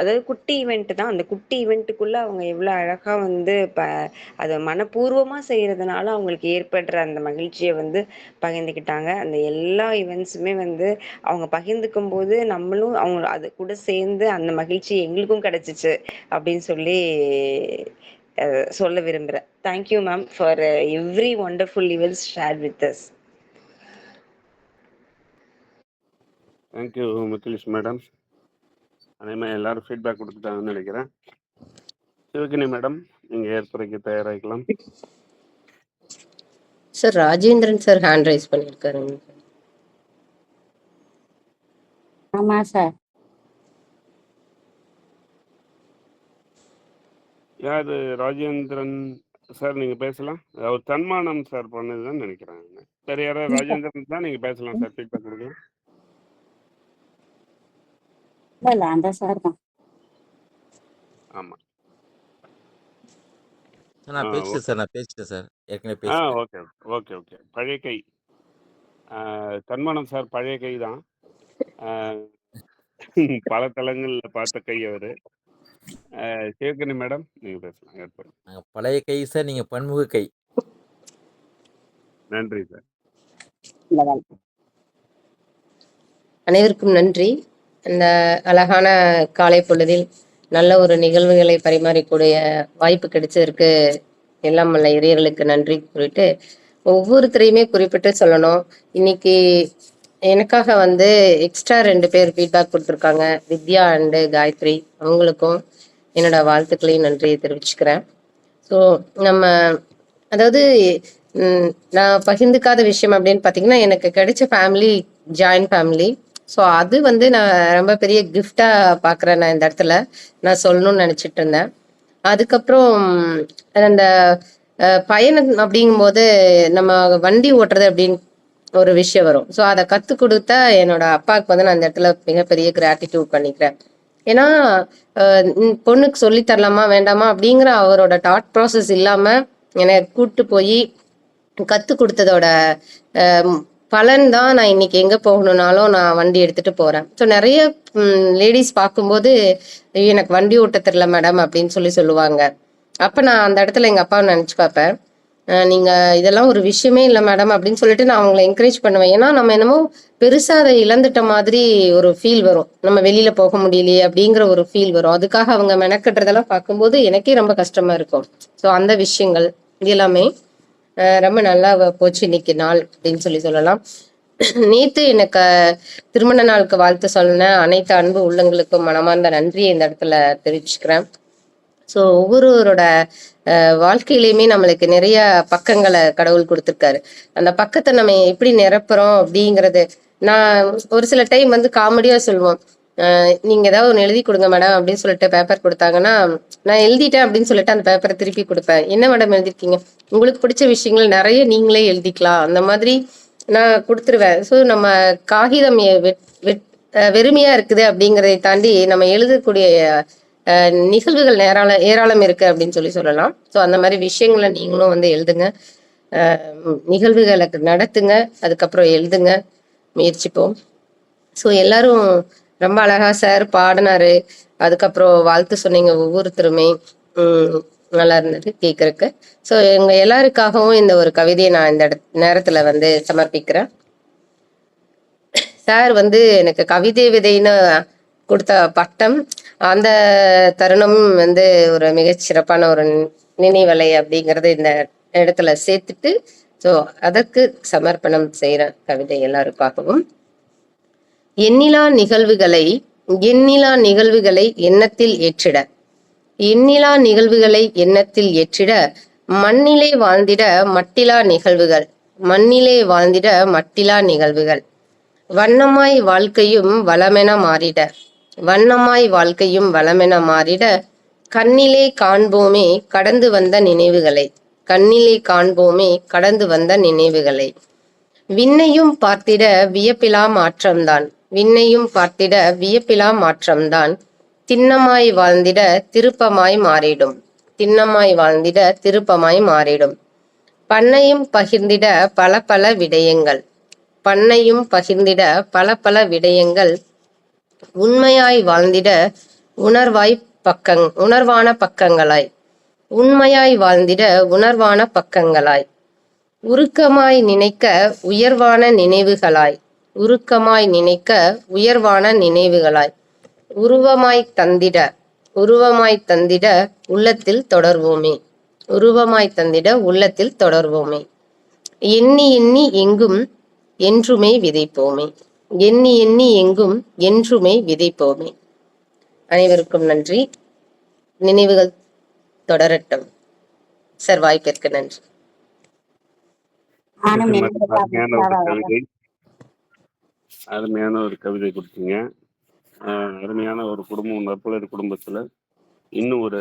அதாவது குட்டி ஈவெண்ட்டு தான். அந்த குட்டி ஈவெண்ட்டுக்குள்ளே அவங்க எவ்வளோ அழகாக வந்து அதை மனப்பூர்வமாக செய்கிறதுனால அவங்களுக்கு ஏற்படுற அந்த மகிழ்ச்சியை வந்து பகிர்ந்துக்கிட்டாங்க. அந்த எல்லா ஈவெண்ட்ஸுமே வந்து அவங்க பகிர்ந்துக்கும் போது நம்மளும் அவங்க அது கூட சேர்ந்து அந்த மகிழ்ச்சி எங்களுக்கும் கிடைச்சிச்சு அப்படின்னு சொல்லி சொல்ல விரும்புகிறேன். Thank you ma'am for every wonderful events share with us. Thank you மிக்கிலிஷ் மேடம். அதே மாதிரி எல்லாரும் ஃபீட்பேக் கொடுத்துட்டாங்கன்னு நினைக்கிறேன். சிவகினி மேடம், நீங்கள் ஏற்புரைக்கு தயாராகிக்கலாம். Sir Rajendran sir hand raise பண்ணியிருக்காருங்க. ஆமா சார். யார் ராஜேந்திரன் சார்? நீங்கள் பேசலாம். அவர் தன்மானம் சார் பண்ணதுதான் நினைக்கிறேன். வேறு யாராவது ராஜேந்திரன் தான் நீங்கள் பேசலாம் சார், ஃபீட்பேக் கொடுக்கலாம். இல்ல அந்த சார் தான். ஆமாம். நான் பேசிட்டேன் சார், ஏற்கனவே ஓகே பேசிட்டேன். Okay okay okay. பழைய கை தன்மானம் சார் பழைய கை தான். பல தளங்களில் பார்த்த கை அவர். சிவகனி மேடம், நீங்கள் பேசலாம். ஏற்பாடு. நாங்கள் பழைய கை சார், நீங்கள் பன்முக கை. நன்றி சார். அனைவருக்கும் நன்றி. இந்த அழகான காலை பொழுதில் நல்ல ஒரு நிகழ்வுகளை பரிமாறிக்கூடிய வாய்ப்பு கிடைச்சதற்கு எல்லாம் வல்ல இறையர்களுக்கு நன்றி கூறிட்டு, ஒவ்வொருத்தரையுமே குறிப்பிட்டு சொல்லணும். இன்னைக்கு எனக்காக வந்து எக்ஸ்ட்ரா 2 பேர் ஃபீட்பேக் கொடுத்துருக்காங்க, வித்யா அண்டு காயத்ரி. அவங்களுக்கும் என்னோட வாழ்த்துக்களையும் நன்றியை தெரிவிச்சுக்கிறேன். ஸோ நம்ம அதாவது நான் பகிர்ந்துக்காத விஷயம் அப்படின்னு பார்த்தீங்கன்னா, எனக்கு கிடைச்ச ஃபேமிலி ஜாயின்ட் ஃபேமிலி. ஸோ அது வந்து நான் ரொம்ப பெரிய கிஃப்டாக பார்க்குறேன். நான் இந்த இடத்துல நான் சொல்லணும்னு நினச்சிட்டு இருந்தேன். அதுக்கப்புறம் அந்த பயணம் அப்படிங்கும்போது நம்ம வண்டி ஓட்டுறது அப்படின்னு ஒரு விஷயம் வரும். ஸோ அதை கற்றுக் கொடுத்தா என்னோட அப்பாவுக்கு வந்து நான் இந்த இடத்துல மிகப்பெரிய கிராட்டிடியூட் பண்ணிக்கிறேன். ஏன்னா பொண்ணுக்கு சொல்லித் தரலாமா வேண்டாமா அப்படிங்கிற அவரோட தாட் ப்ராசஸ் இல்லாமல் என்னை கூப்பிட்டு போய் கற்றுக் கொடுத்ததோட பலன் தான் நான் இன்னைக்கு எங்கே போகணுன்னாலும் நான் வண்டி எடுத்துகிட்டு போகிறேன். ஸோ நிறைய லேடிஸ் பார்க்கும்போது எனக்கு வண்டி ஓட்ட தெரியல மேடம் அப்படின்னு சொல்லுவாங்க. அப்போ நான் அந்த இடத்துல எங்கள் அப்பாவை நினச்சி பார்ப்பேன். நீங்கள் இதெல்லாம் ஒரு விஷயமே இல்லை மேடம் அப்படின்னு சொல்லிட்டு நான் அவங்கள என்கரேஜ் பண்ணுவேன். ஏன்னா நம்ம என்னமோ பெருசாக அதை இழந்துட்ட மாதிரி ஒரு ஃபீல் வரும். நம்ம வெளியில் போக முடியலையே அப்படிங்கிற ஒரு ஃபீல் வரும். அதுக்காக அவங்க மெனக்கட்டுறதெல்லாம் பார்க்கும்போது எனக்கே ரொம்ப கஷ்டமாக இருக்கும். ஸோ அந்த விஷயங்கள் இது எல்லாமே ரொம்ப நல்லா போச்சு இன்னைக்கு நாள் அப்படின்னு சொல்லலாம். நேற்று எனக்கு திருமண நாளுக்கு வாழ்த்து சொன்ன அனைத்து அன்பு உள்ளங்களுக்கும் மனமார்ந்த நன்றியை இந்த இடத்துல தெரிவிச்சுக்கிறேன். ஸோ ஒவ்வொருவரோட வாழ்க்கையிலையுமே நம்மளுக்கு நிறைய பக்கங்களை கடவுள் கொடுத்துருக்காரு. அந்த பக்கத்தை நம்ம எப்படி நிரப்புறோம் அப்படிங்கிறது நான் ஒரு சில டைம் வந்து காமெடியாக சொல்லுவோம். நீங்கள் ஏதாவது ஒன்று எழுதி கொடுங்க மேடம் அப்படின்னு சொல்லிட்டு பேப்பர் கொடுத்தாங்கன்னா, நான் எழுதிட்டேன் அப்படின்னு சொல்லிட்டு அந்த பேப்பரை திருப்பி கொடுப்பேன். என்ன மேடம் எழுதிருக்கீங்க? உங்களுக்கு பிடிச்ச விஷயங்கள் நிறைய நீங்களே எழுதிக்கலாம், அந்த மாதிரி நான் கொடுத்துருவேன். ஸோ நம்ம காகிதம் வெறுமையாக இருக்குது அப்படிங்கிறதை தாண்டி நம்ம எழுதக்கூடிய நிகழ்வுகள் ஏராளம் இருக்கு அப்படின்னு சொல்லலாம். ஸோ அந்த மாதிரி விஷயங்களை நீங்களும் வந்து எழுதுங்க, நிகழ்வுகளை நடத்துங்க, அதுக்கப்புறம் எழுதுங்க, முயற்சிப்போம். ஸோ எல்லாரும் ரொம்ப அழகா சார் பாடினாரு. அதுக்கப்புறம் வாழ்த்து சொன்னீங்க ஒவ்வொருத்தருமே. நல்லா இருந்தது கேட்கறக்கு. ஸோ எங்க எல்லாருக்காகவும் இந்த ஒரு கவிதையை நான் இந்த நேரத்துல வந்து சமர்ப்பிக்கிறேன். சார் வந்து எனக்கு கவிதை விதைன்னு கொடுத்த பட்டம், அந்த தருணம் வந்து ஒரு மிகச்சிறப்பான ஒரு நினைவலை அப்படிங்கறது இந்த இடத்துல சேர்த்துட்டு, ஸோ அதற்கு சமர்ப்பணம் செய்யற கவிதை எல்லாருக்காகவும். எண்ணிலா நிகழ்வுகளை எண்ணத்தில் ஏற்றிட எண்ணிலா நிகழ்வுகளை எண்ணத்தில் ஏற்றிட மண்ணிலே வாழ்ந்திட மட்டிலா நிகழ்வுகள். மண்ணிலே வாழ்ந்திட மட்டிலா நிகழ்வுகள். வண்ணமாய் வாழ்க்கையும் வளமென மாறிட. வண்ணமாய் வாழ்க்கையும் வளமென மாறிட கண்ணிலே காண்போமே கடந்து வந்த நினைவுகளை. கண்ணிலே காண்போமே கடந்து வந்த நினைவுகளை. விண்ணையும் பார்த்திட வியப்பிலா மாற்றம்தான். விண்ணையும் பார்த்திட வியப்பிலா மாற்றம்தான். திண்ணமாய் வாழ்ந்திட திருப்பமாய் மாறிடும். திண்ணமாய் வாழ்ந்திட திருப்பமாய் மாறிடும். பண்ணையும் பகிர்ந்திட பல பல விடயங்கள். பண்ணையும் பகிர்ந்திட பல பல விடயங்கள். உண்மையாய் வாழ்ந்திட உணர்வான பக்கங்களாய். உண்மையாய் வாழ்ந்திட உணர்வான பக்கங்களாய். உருக்கமாய் நினைக்க உயர்வான நினைவுகளாய். உருக்கமாய் நினைக்க உயர்வான நினைவுகளாய். உருவமாய் தந்திட உள்ளத்தில் தொடர்வோமே. உருவமாய் தந்திட உள்ளத்தில் தொடர்வோமே. எண்ணி எண்ணி எங்கும் என்றுமே விதைப்போமே. எண்ணி எண்ணி எங்கும் என்றுமே விதைப்போமே. அனைவருக்கும் நன்றி. நினைவுகள் தொடரட்டும். சார், வாய்ப்பிற்கு நன்றி. அருமையான ஒரு கவிதை கொடுத்தீங்க. அருமையான ஒரு குடும்பம், நற்புலர் குடும்பத்துல இன்னும் ஒரு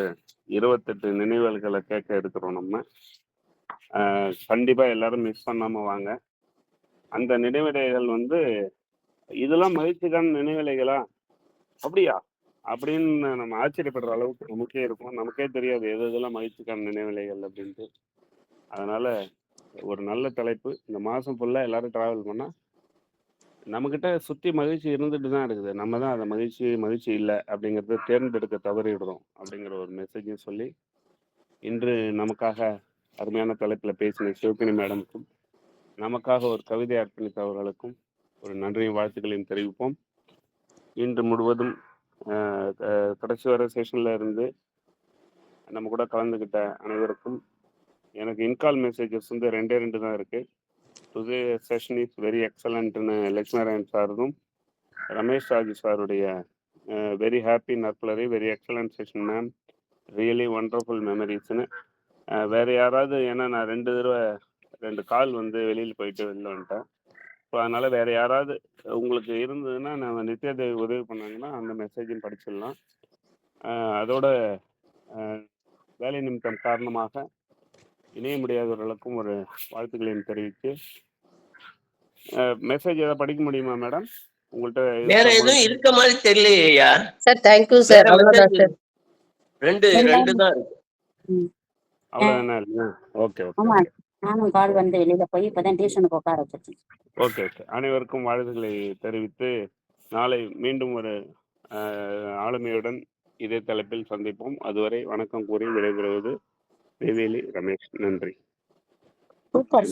28 நினைவுகளை கேட்க இருக்கிறோம் நம்ம. கண்டிப்பா எல்லாரும் மிஸ் பண்ணாம வாங்க. அந்த நினைவிலைகள் இதெல்லாம் மகிழ்ச்சிக்கான நினைவிலைகளா, அப்படியா அப்படின்னு நம்ம ஆச்சரியப்படுற அளவுக்கு நமக்கே இருக்கும். நமக்கே தெரியாது எது இதெல்லாம் மகிழ்ச்சிக்கான நினைவிலைகள் அப்படின்ட்டு. அதனால ஒரு நல்ல தலைப்பு. இந்த மாசம் ஃபுல்லா எல்லாரும் டிராவல் பண்ணா நம்மகிட்ட சுத்தி மகிழ்ச்சி இருந்துட்டு தான் இருக்குது. நம்ம தான் அதை மகிழ்ச்சி இல்லை அப்படிங்கிறத தேர்ந்தெடுக்க தவறிடுறோம் அப்படிங்கிற ஒரு மெசேஜையும் சொல்லி, இன்று நமக்காக அருமையான தலைப்பில் பேசின சிவகணி மேடமுக்கும், நமக்காக ஒரு கவிதை அர்ப்பணித்தவர்களுக்கும் ஒரு நன்றியும் வாழ்த்துக்களையும் தெரிவிப்போம். இன்று முழுவதும் கடைசி வர செஷன்ல இருந்து நம்ம கூட கலந்துக்கிட்ட அனைவருக்கும் எனக்கு இன்கால் மெசேஜஸ் 2 தான் இருக்கு. டுடே செஷன் இஸ் வெரி எக்ஸலண்ட்னு லட்சுமிநாராயண் சாரும் ரமேஷ் ராஜு சாருடைய வெரி ஹாப்பி நற்புலரி, very excellent session ma'am, really wonderful மெமரிஸ்னு. வேற யாராவது, ஏன்னா நான் 2 கால் வெளியில் போயிட்டு வெளில வந்துட்டேன். ஸோ அதனால வேற யாராவது உங்களுக்கு இருந்ததுன்னா, நம்ம நித்யாதேவி உதவி பண்ணாங்கன்னா அந்த மெசேஜும் படிச்சிடலாம். அதோட வேலை நிமித்தம் காரணமாக இணைய முடியாதவர்களுக்கும் ஒரு வாழ்த்துக்களையும் தெரிவித்து, மெசேஜ் ஏதாவது படிக்க முடியுமா மேடம்? உங்கள்கிட்ட வேற எதுவும் இருக்க மாதிரி தெரியலையா சார்? Thank you sir. அவ்வளவுதான் சார். ரெண்டு தான் இருக்கு. அவ்வளவுதானே இல்லையா? ஓகே ஓகே ஆமா, நானும் கால் வெளியில போய் இப்பதான் டியூஷனுக்கு உட்கார வச்சிருக்கேன். Okay okay. அனைவருக்கும் வாழ்த்துக்களை தெரிவித்து நாளை மீண்டும் ஒரு ஆளுமையுடன் இதே தலைப்பில் சந்திப்போம். அதுவரை வணக்கம் கூறி விடைபெறுவது நெய்வேலி ரமேஷ். நன்றி. சூப்பர்.